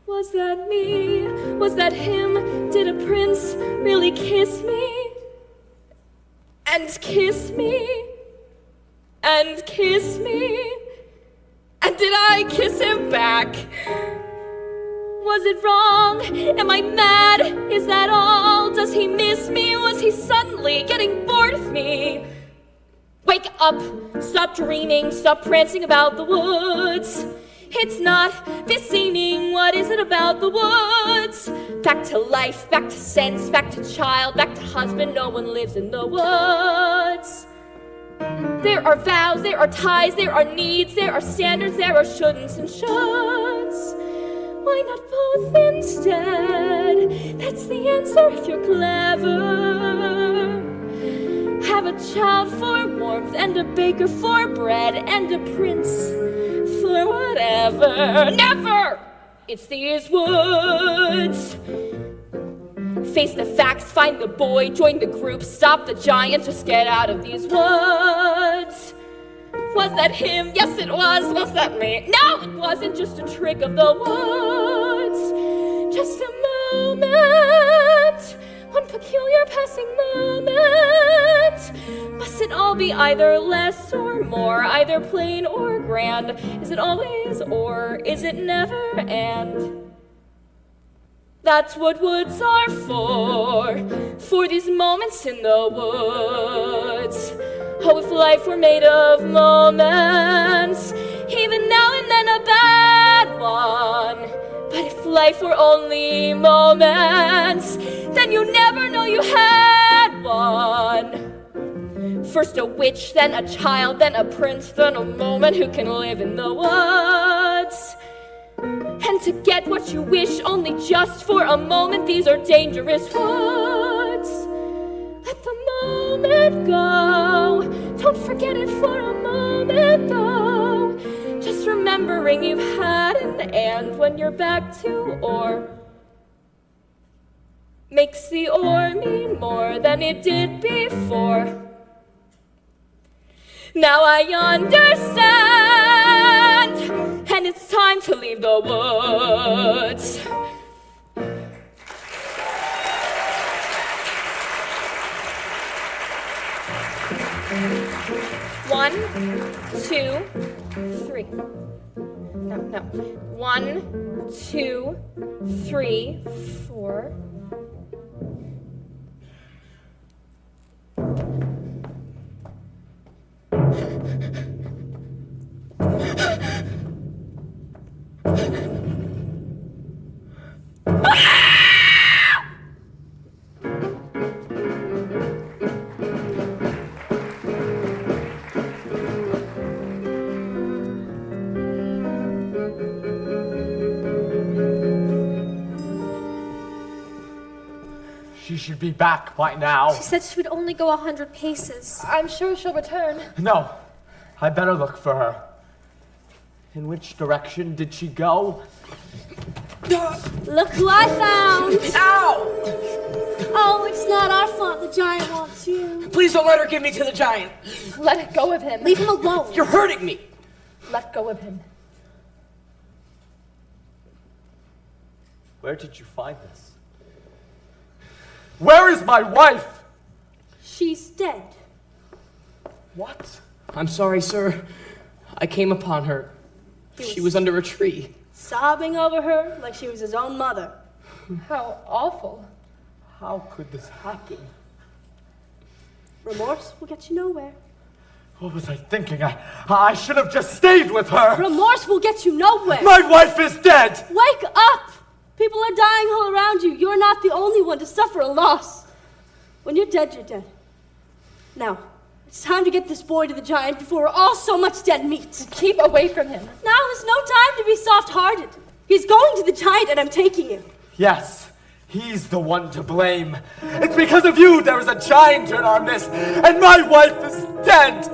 Was that me? Was that him? Did a prince really kiss me? And kiss me? And kiss me? And did I kiss him back? Was it wrong? Am I mad? Is that all? Does he miss me? Was he suddenly getting bored of me? Wake up! Stop dreaming, stop prancing about the woods. It's not this evening, what is it about the woods? Back to life, back to sense, back to child, back to husband, no one lives in the woods. There are vows, there are ties, there are needs, there are standards, there are shouldn'ts and shoulds. Why not both instead? That's the answer if you're clever. Have a child for warmth, and a baker for bread, and a prince for whatever. Never! It's these woods. Face the facts, find the boy, join the group, stop the giant, just get out of these woods. Was that him? Yes, it was. Was that me? No, it wasn't. Just a trick of the woods. Just a moment. One peculiar passing moment. Must it all be either less or more, either plain or grand? Is it always or is it never? And that's what woods are for these moments in the woods. Oh, if life were made of moments, even now and then a bad one. But if life were only moments, then you never know you had one. First a witch, then a child, then a prince, then a moment who can live in the woods. And to get what you wish only just for a moment, these are dangerous woods. Let the moment go. Don't forget it for a moment though. Just remembering you've had an and when you're back to or makes the or mean more than it did before. Now I understand, and it's time to leave the woods. One, two, three. No. 1, 2, 3, 4. She should be back by now. She said she would only go 100 paces. I'm sure she'll return. No, I better look for her. In which direction did she go? Look who I found! Ow! Oh, it's not our fault the giant wants you. Please don't let her give me to the giant. Let go of him. Leave him alone. You're hurting me. Let go of him. Where did you find this? Where is my wife? She's dead. What? I'm sorry, sir. I came upon her. She was under a tree. Sobbing over her like she was his own mother. How awful. How could this happen? Remorse will get you nowhere. What was I thinking? I should have just stayed with her. Remorse will get you nowhere. My wife is dead! Wake up! People are dying all around you. You're not the only one to suffer a loss. When you're dead, you're dead. Now, it's time to get this boy to the giant before we're all so much dead meat. Keep away from him. Now is no time to be soft-hearted. He's going to the giant and I'm taking him. Yes, he's the one to blame. It's because of you there is a giant in our midst, and my wife is dead.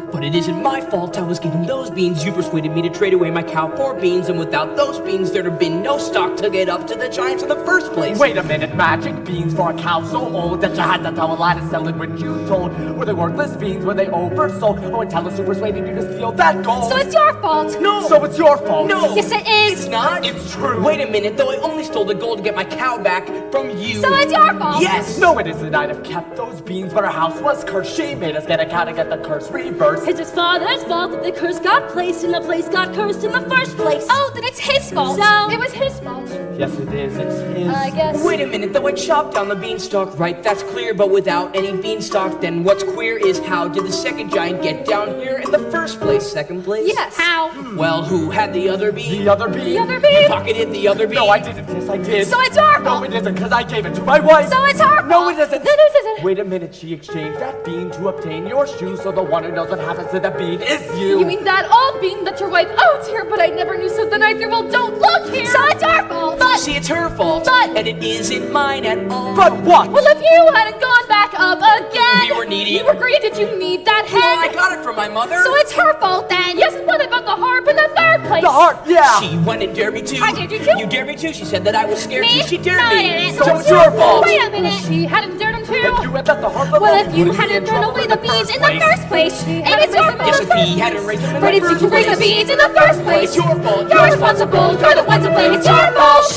But it isn't my fault I was given those beans. You persuaded me to trade away my cow for beans, and without those beans there'd have been no stock to get up to the giants in the first place. Wait a minute, magic beans for a cow so old that you had to tell a lie to sell it when you told. Were they worthless beans? Were they oversold? Oh, and tell us who persuaded you to steal that gold. So it's your fault. No! So it's your fault. No! Yes, it is. It's not. It's true. Wait a minute, though I only stole the gold to get my cow back from you. So it's your fault. Yes! No, it isn't. I'd have kept those beans, but our house was cursed. She made us get a cow to get the curse reversed. It's his father's fault that the curse got placed and the place got cursed in the first place. Oh, then it's his fault. So It was his fault. Yes, it is. It's his. I guess. Wait a minute, though I chopped down the beanstalk, right? That's clear, but without any beanstalk, then what's queer is how did the second giant get down here in the first place? Second place? Yes. How? Well, who had the other bean? The other bean. The other bean. You pocketed the other bean. No, I didn't. Yes, I did. So it's your No, fault. it isn't, because I gave it to my wife. So it's her fault. No, it isn't. Then it isn't. Wait a minute. She exchanged that bean to obtain your shoe, so the one who knows what happens to the bean is you. You mean that old bean that your wife owns here, but I never knew, so then I threw, well, don't look here. So it's our fault. But, See, it's her fault, But- and it isn't mine at all. But what? well, if you hadn't gone back up again. We were needy. You were greedy. Did you need that Well, I head? got it from my mother. So it's her fault then. Yes, what about the harp in the third place? The harp, yeah. She went and dared me to. I dared you to? You dared me to. She said that I was scared, Me? so she dared No, I me. didn't. So it's your fault. Wait a minute. She hadn't dared him to. You had left the harp alone. Well, if you Wouldn't be in hadn't thrown trouble away in the beads in the place. first place, and it's your Yes, fault. if he hadn't raised them in Where the did first you bring the place. beads in the first place? It's your fault. You're responsible. You're the one to blame. It's your fault.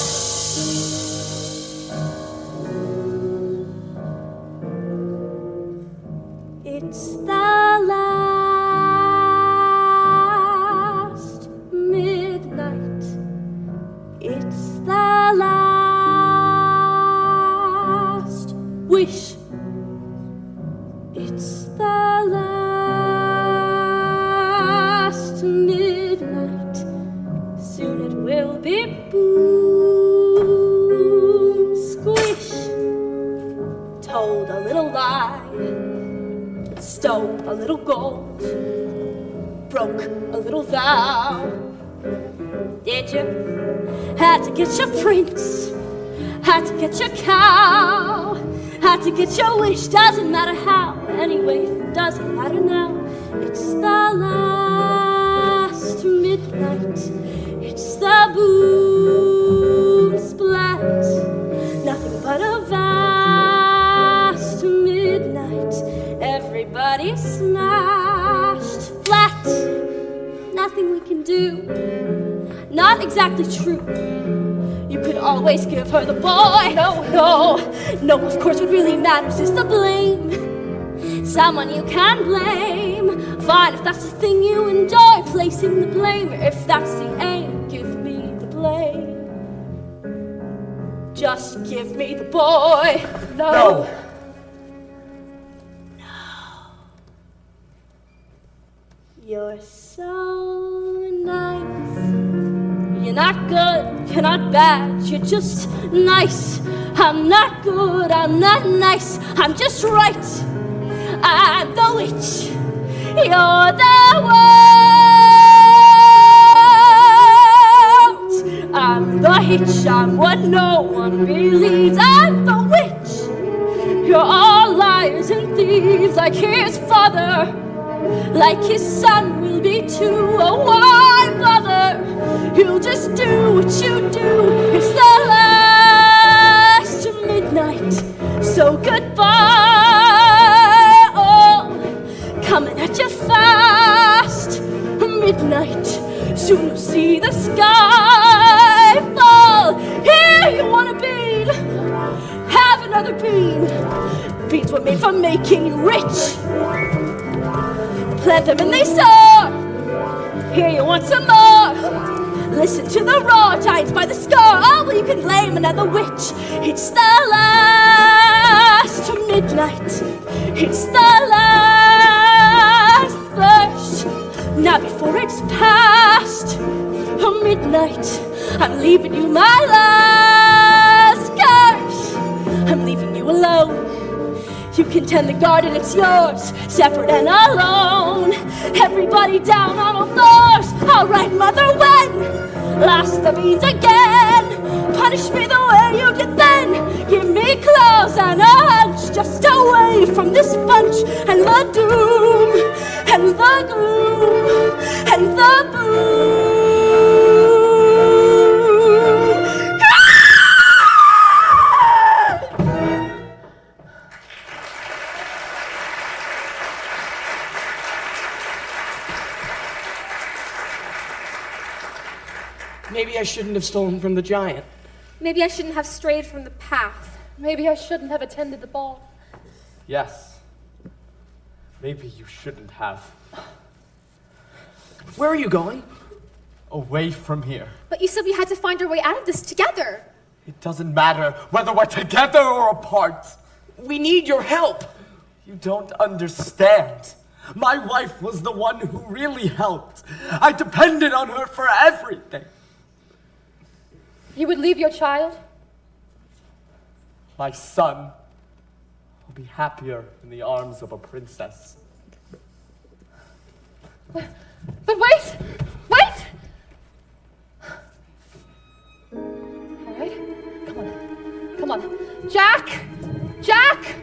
It's the last midnight. It's the last wish. It's the last midnight. Soon it will be boom, squish. Told a little lie. Stole a little gold, broke a little vow. Did you? Had to get your prince, had to get your cow, had to get your wish. Doesn't matter how, anyway, doesn't matter now. It's the last midnight, it's the boom splat. Nothing but a vast midnight. Everybody smashed flat. Nothing we can do. Not exactly true. You could always give her the boy. No, of course what really matters is the blame. Someone you can blame. Fine, if that's the thing you enjoy, placing the blame. If that's the aim, give me the blame. Just give me the boy. No. You're so nice. You're not good, you're not bad, you're just nice. I'm not good, I'm not nice, I'm just right. I'm the witch, you're the world. I'm the hitch, I'm what no one believes. I'm the witch, you're all liars and thieves, like his father. Like his son will be too. Oh, why bother? You'll just do what you do. It's the last midnight, so goodbye. Oh, coming at you fast. Midnight, soon you'll see the sky fall. Here you want a bean, have another bean. Beans were made for making you rich. Plant them and they soar. Here you want some more. Listen to the roar, giants by the score. Oh, well, you can blame another witch. It's the last midnight. It's the last thirst. Now before it's past midnight, I'm leaving you my last curse. I'm leaving you alone. You can tend the garden, it's yours, separate and alone. Everybody down on all fours. All right, mother, when? Lost the beans again. Punish me the way you did then. Give me claws and a hunch, just away from this bunch and the doom and the gloom and the boom. Maybe I shouldn't have stolen from the giant. Maybe I shouldn't have strayed from the path. Maybe I shouldn't have attended the ball. Yes. Maybe you shouldn't have. Where are you going? Away from here. But you said we had to find our way out of this together. It doesn't matter whether we're together or apart. We need your help. You don't understand. My wife was the one who really helped. I depended on her for everything. You would leave your child? My son will be happier in the arms of a princess. But wait! Wait! All right, come on. Come on. Jack! Jack!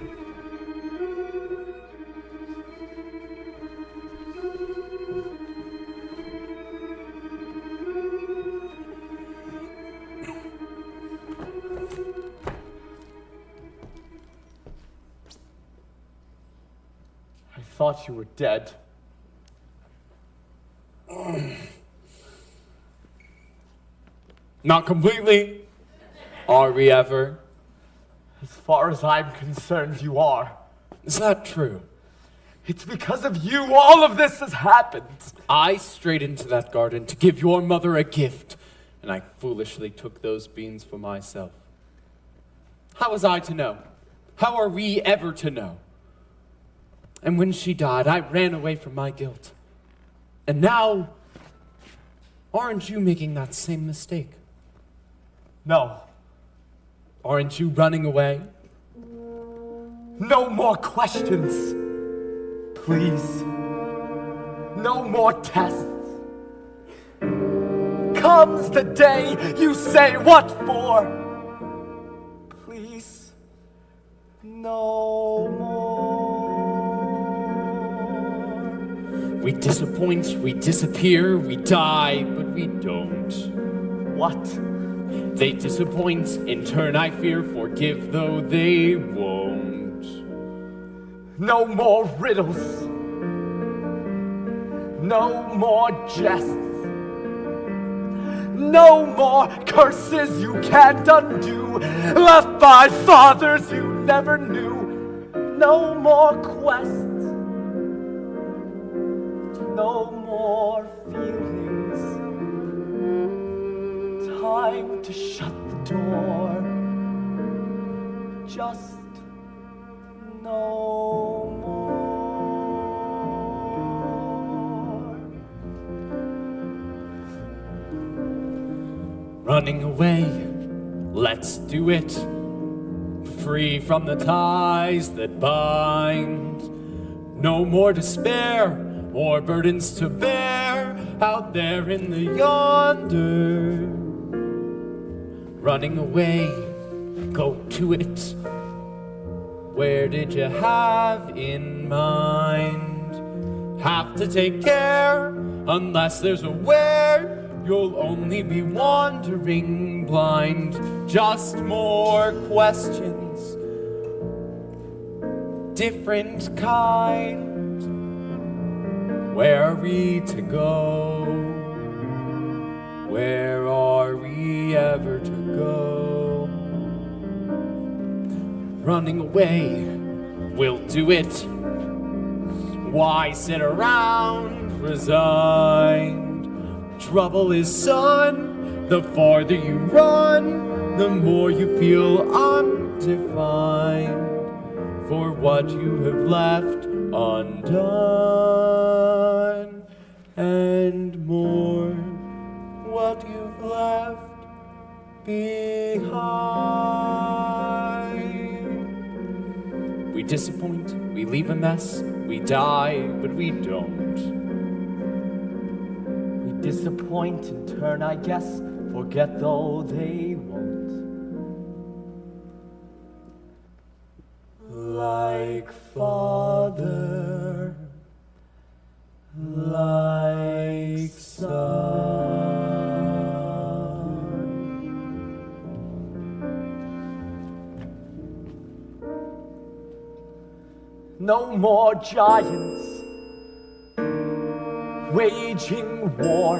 thought you were dead. Not completely. Are we ever? As far as I'm concerned, you are. Is that true? It's because of you all of this has happened. I strayed into that garden to give your mother a gift, and I foolishly took those beans for myself. How was I to know? How are we ever to know? And when she died, I ran away from my guilt. And now, aren't you making that same mistake? No. Aren't you running away? No more questions. Please. No more tests. Comes the day you say what for. Please. No more. We disappoint, we disappear, we die, but we don't. What? They disappoint, in turn I fear, forgive though they won't. No more riddles. No more jests. No more curses you can't undo, left by fathers you never knew. No more quests. No more feelings. Time to shut the door. Just no more. Running away, let's do it. Free from the ties that bind. No more despair, more burdens to bear out there in the yonder. Running away, go to it. Where did you have in mind? Have to take care, unless there's a where. You'll only be wandering blind. Just more questions, different kind. Where are we to go? Where are we ever to go? Running away, we'll do it. Why sit around resigned? Trouble is, son, the farther you run, the more you feel undefined for what you have left undone, and more what you've left behind. We disappoint, we leave a mess, we die, but we don't. Disappoint in turn, I guess, forget though they won't. Like father, like son. No more giants waging war.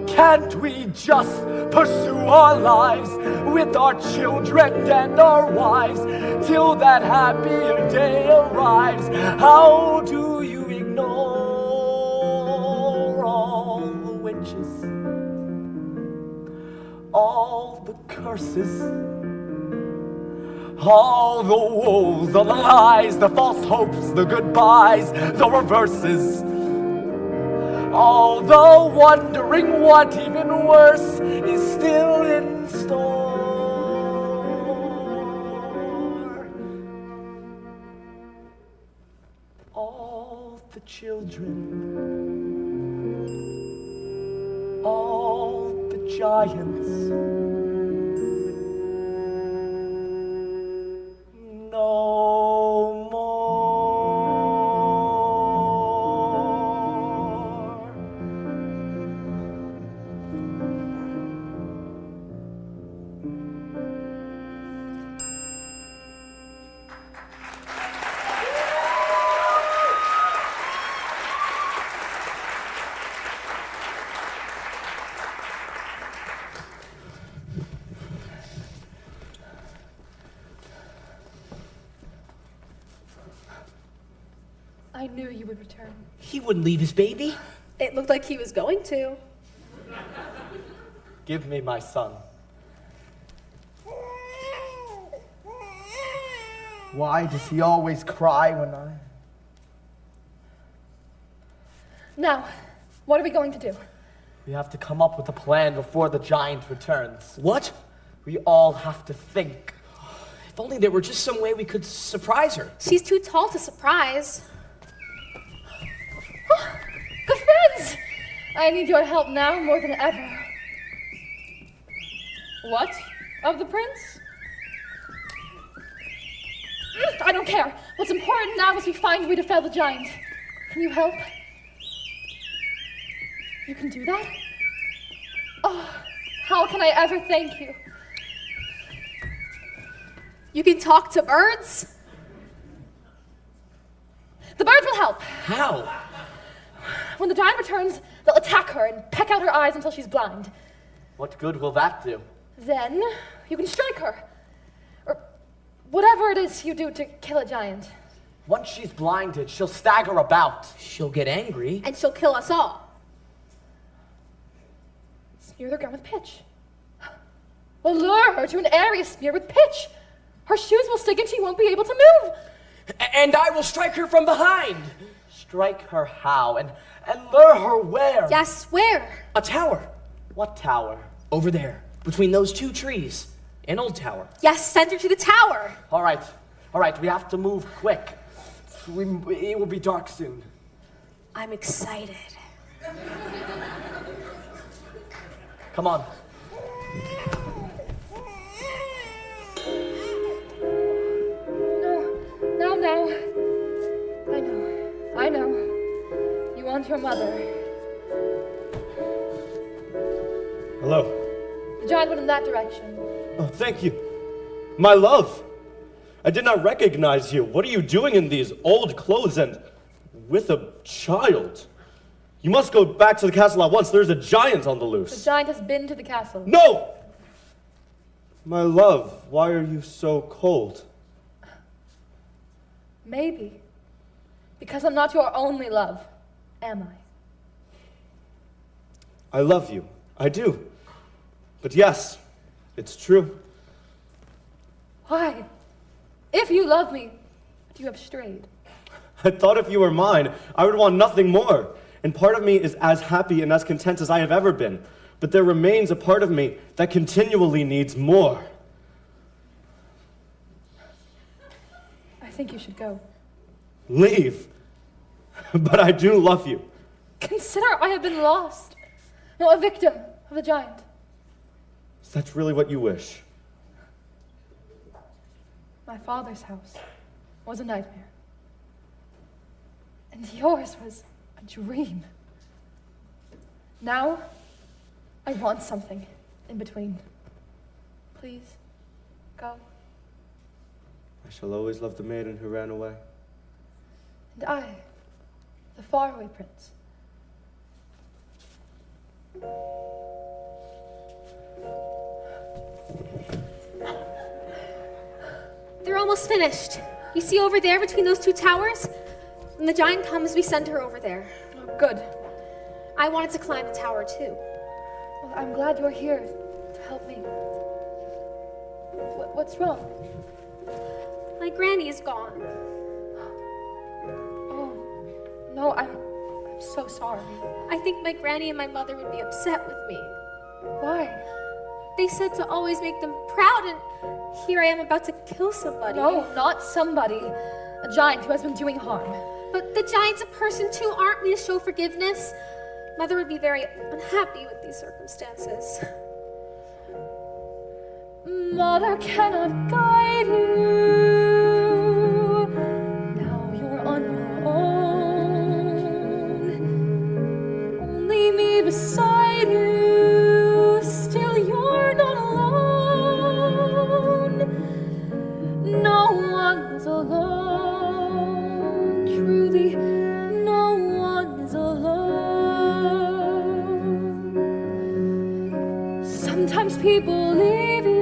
Can't we just pursue our lives with our children and our wives till that happier day arrives? How do you ignore all the witches, all the curses, all the woes, the lies, the false hopes, the goodbyes, the reverses, all the wondering what even worse is still in store. All the children, all the giants, no more. I knew you would return. He wouldn't leave his baby. It looked like he was going to. Give me my son. Why does he always cry when I... Now, what are we going to do? We have to come up with a plan before the giant returns. What? We all have to think. If only there were just some way we could surprise her. She's too tall to surprise. Good friends! I need your help now more than ever. What? Of the prince? I don't care. What's important now is we find a way to fell the giant. Can you help? You can do that? Oh, how can I ever thank you? You can talk to birds? The birds will help. How? When the giant returns, they'll attack her and peck out her eyes until she's blind. What good will that do? Then you can strike her. Or whatever it is you do to kill a giant. Once she's blinded, she'll stagger about. She'll get angry. And she'll kill us all. Smear the ground with pitch. We'll lure her to an area smeared with pitch. Her shoes will stick and she won't be able to move. And I will strike her from behind. Strike her how? And lure her where? Yes, where? A tower. What tower? Over there, between those two trees. An old tower. Yes, send her to the tower. All right, we have to move quick. It will be dark soon. I'm excited. Come on. No. I know. You want your mother. Hello. The giant went in that direction. Oh, thank you. My love. I did not recognize you. What are you doing in these old clothes and with a child? You must go back to the castle at once. There's a giant on the The loose. giant has been to the castle. No! My love, why are you so cold? Maybe. Because I'm not your only love, am I? I love you. I do. But yes, it's true. Why? If you love me, would you have strayed? I thought if you were mine, I would want nothing more. And part of me is as happy and as content as I have ever been. But there remains a part of me that continually needs more. I think you should go. Leave. But I do love you. Consider I have been lost. No, a victim of the giant. Is that really what you wish? My father's house was a nightmare. And yours was a dream. Now, I want something in between. Please, go. I shall always love the maiden who ran away. And I, the faraway prince. They're almost finished. You see over there between those two towers? When the giant comes, we send her over there. Oh, good. I wanted to climb the tower too. Well, I'm glad you're here to help me. What's wrong? My granny is gone. Oh, no, I'm so sorry. I think my granny and my mother would be upset with me. Why? They said to always make them proud, and here I am about to kill somebody. No, not somebody. A giant who has been doing harm. But the giant's a person too, aren't we, to show forgiveness? Mother would be very unhappy with these circumstances. Mother cannot guide you. Now you're on your own. Only me beside you. Still you're not alone. No one is alone. Truly, no one is alone. Sometimes people leave you.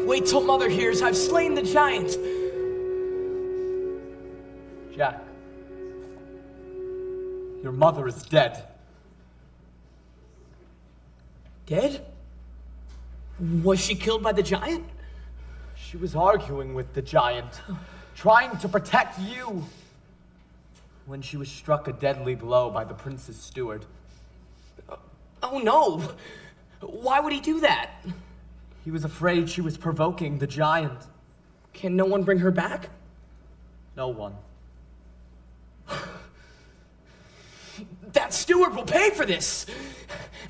Wait till Mother hears I've slain the giant. Jack, your mother is dead. Dead? Was she killed by the giant? She was arguing with the giant, trying to protect you, when she was struck a deadly blow by the prince's steward. Oh no! Why would he do that? He was afraid she was provoking the giant. Can no one bring her back? No one. That steward will pay for this!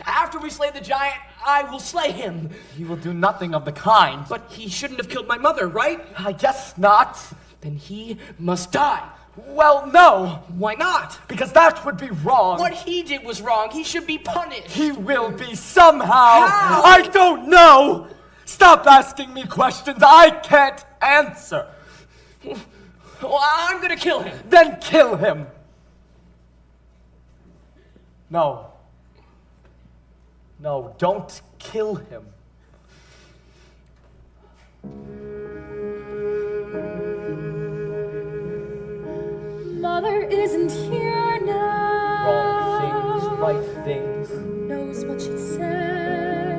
After we slay the giant, I will slay him. He will do nothing of the kind. But he shouldn't have killed my mother, right? I guess not. Then he must die. Well, no. Why not? Because that would be wrong. What he did was wrong. He should be punished. He will be somehow. How? I don't know. Stop asking me questions I can't answer. Well, I'm gonna kill him. Then kill him. No. No, don't kill him. Mother isn't here now. Wrong things, right things. Knows what she'd say.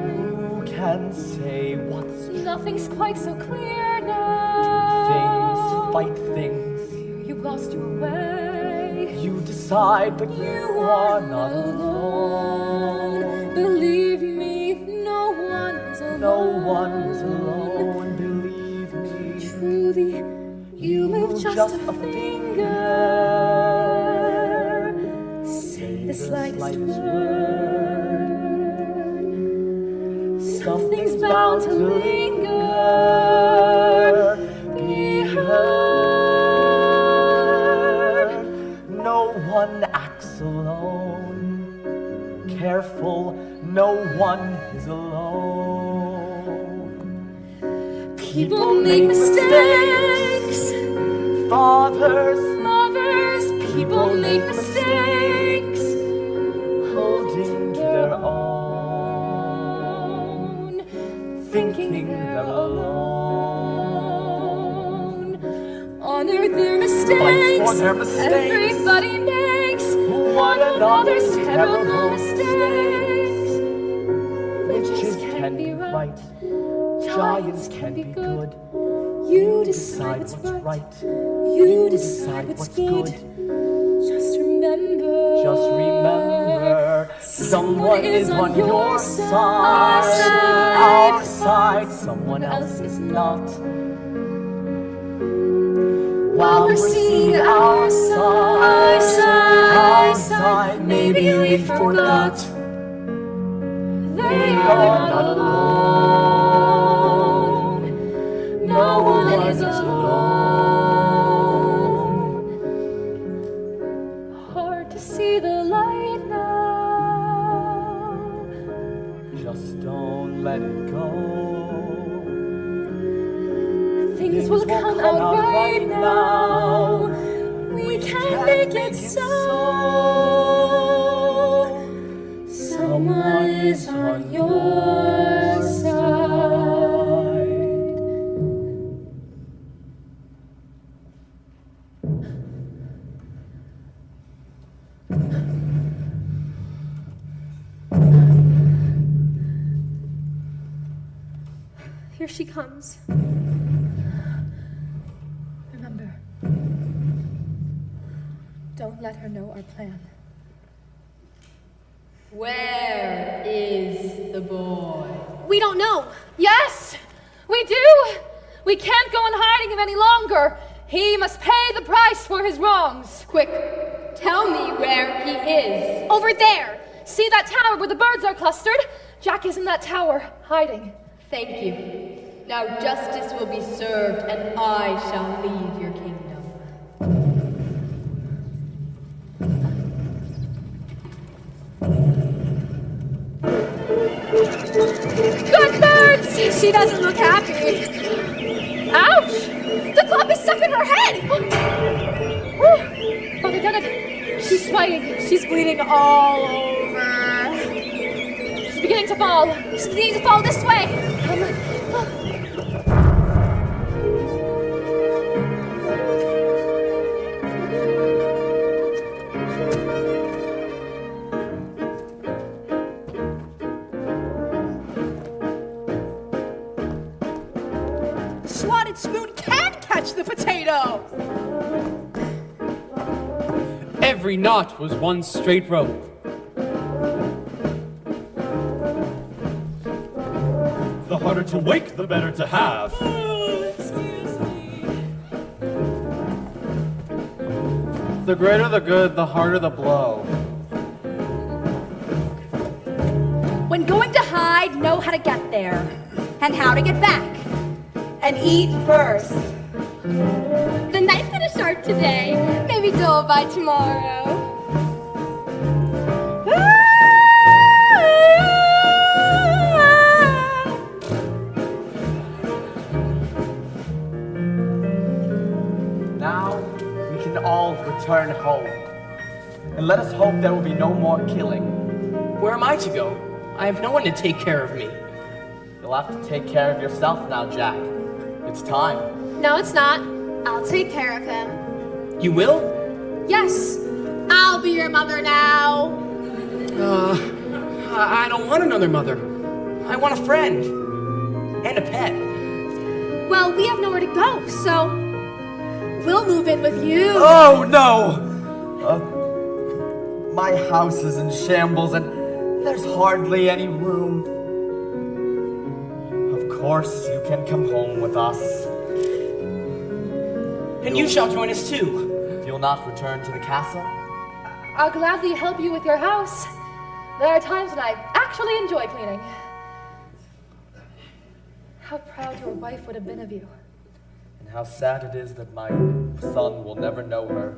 Who can say what's Nothing's quite so clear now. things, fight things. You've lost your way. You decide, but you are not alone. Believe me, no one is alone. No one is alone, believe me. Truly, you move just a finger. Say the slightest word. Something's bound to linger. Be heard. No one acts alone. Careful, no one is alone. People make mistakes. Fathers, Mothers, people make mistakes. holding to their own, thinking they're alone. Honor their mistakes. Fight for their mistakes. Everybody makes one another's terrible mistakes. Witches can be right, giants can be good. You decide what's right. You decide what's good. Just remember. Just remember, someone is on your side. Our side, someone else is not. While we're seeing our side, maybe we forgot. They are not alone. No one is alone. Hard to see the light now. Just don't let it go. Things will come out right now. We can't make it so. Someone is on your side. Here she comes. Remember, don't let her know our plan. Where is the boy? We don't know. Yes, we do. We can't go in hiding him any longer. He must pay the price for his wrongs. Quick, tell me where he is. Over there. See that tower where the birds are clustered? Jack is in that tower, hiding. Thank you. Now justice will be served, and I shall leave your kingdom. Good birds! She doesn't look happy. Ouch! The club is stuck in her head! Oh, they done it. She's swaying. She's bleeding all over. She's beginning to fall. She's beginning to fall this way. slotted spoon can catch the potato. Every knot was one straight rope. The harder to wake, the better to have. The greater the good, the harder the blow. When going to hide, know how to get there and how to get back. And eat first. The knife that is sharp today, maybe dull by tomorrow. Now we can all return home. And let us hope there will be no more killing. Where am I to go? I have no one to take care of me. You'll have to take care of yourself now, Jack. It's time. No, it's not. I'll take care of him. You will? Yes, I'll be your mother now. I don't want another mother. I want a friend. And a pet. Well, we have nowhere to go, so we'll move in with you. Oh, no! My house is in shambles and there's hardly any room. Of course, you can come home with us. And you shall join us too. If you'll not return to the castle, I'll gladly help you with your house. There are times when I actually enjoy cleaning. How proud your wife would have been of you. and how sad it is that my son will never know her.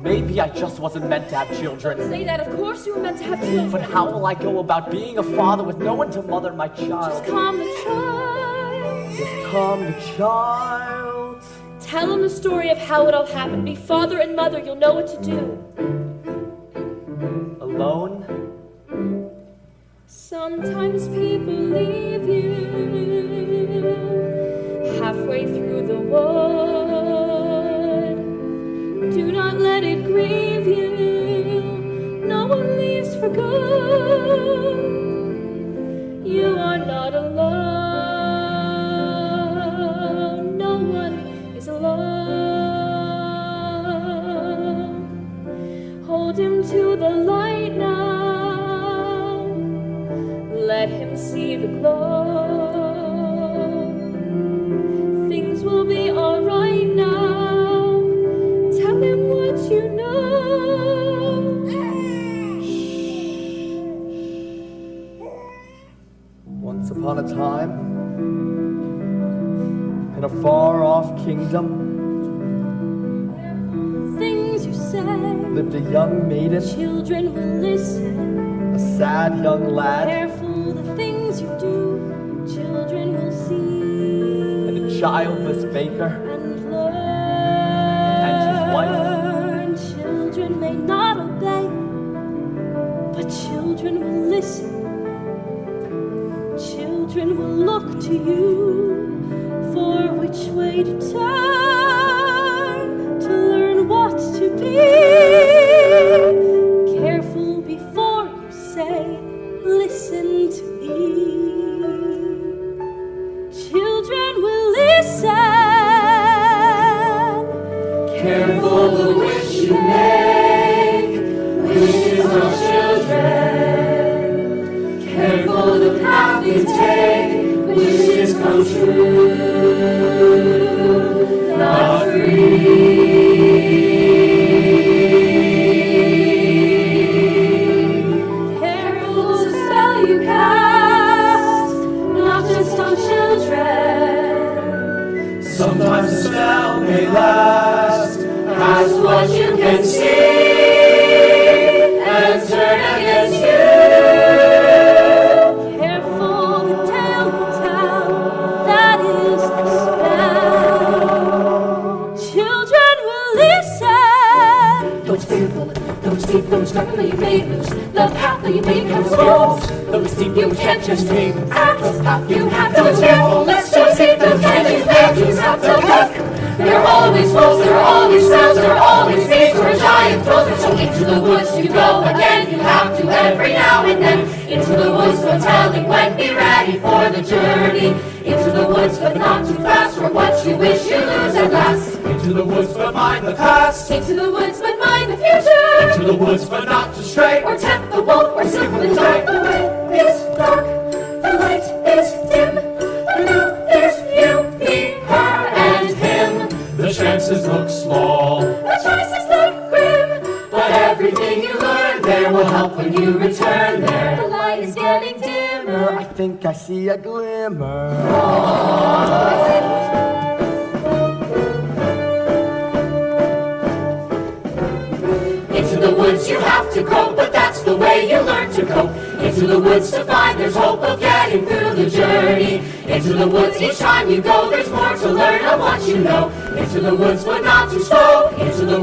Maybe I just wasn't meant to have children. Say that, of course you were meant to have children. But how will I go about being a father with no one to mother my child? Just calm the child. Just calm the child. Tell him the story of how it all happened. Be father and mother, you'll know what to do. Alone? Sometimes people leave you halfway through the wood. Do not let it grieve you. No one leaves for good. You are not alone. No one is alone. Hold him to the light now. Let him see the glow. Things will be all right now. Tell him what you know. Once upon a time, in a far-off kingdom, Things you say, lived a young maiden, children will listen. a sad young lad, Careful the things you do, children will see. and a childless baker, And learn. and his wife. Children may not obey, but children will listen. Children will look to you for which way to turn, to learn what to be. Careful before you say, listen to me. Children will listen. Careful the wish you make, wishes of children. Careful the path you take, wishes come true. Not free. Careful the spell you cast, not just on children. Sometimes the spell may last As what you can see and turn against you. Careful the tale you tell, that is the spell. Children will listen. Those fearful, those deep, those dark that you may lose. The path that you may come falls. Those deep you can't just take. Act, you have to fearful. Let's just see those candies that you have to look. There are always wolves, there are always sounds, there are always things where a giant throws it. So into the woods you go again. You have to every now and then. Into the woods, no telling when. Be ready for the journey. Into Into the woods, but not too fast, or what you wish you lose at last. Into the woods, but mind the past. Into the woods, but mind the future. Into the woods, but not to stray. Or tempt the wolf, or slip in the dark. The way is dark, the light is dim. The new is you, me, her, and him. The chances look small, The choices look grim, but everything you learn there will help when you return there. the light is getting dimmer. I think I see a glimmer. Into the woods you have to go, but that's the way you learn to cope. Into the woods to find there's hope of getting through the journey. Into the woods each time you go, there's more to learn of what you know. Into the woods but not too slow. Into the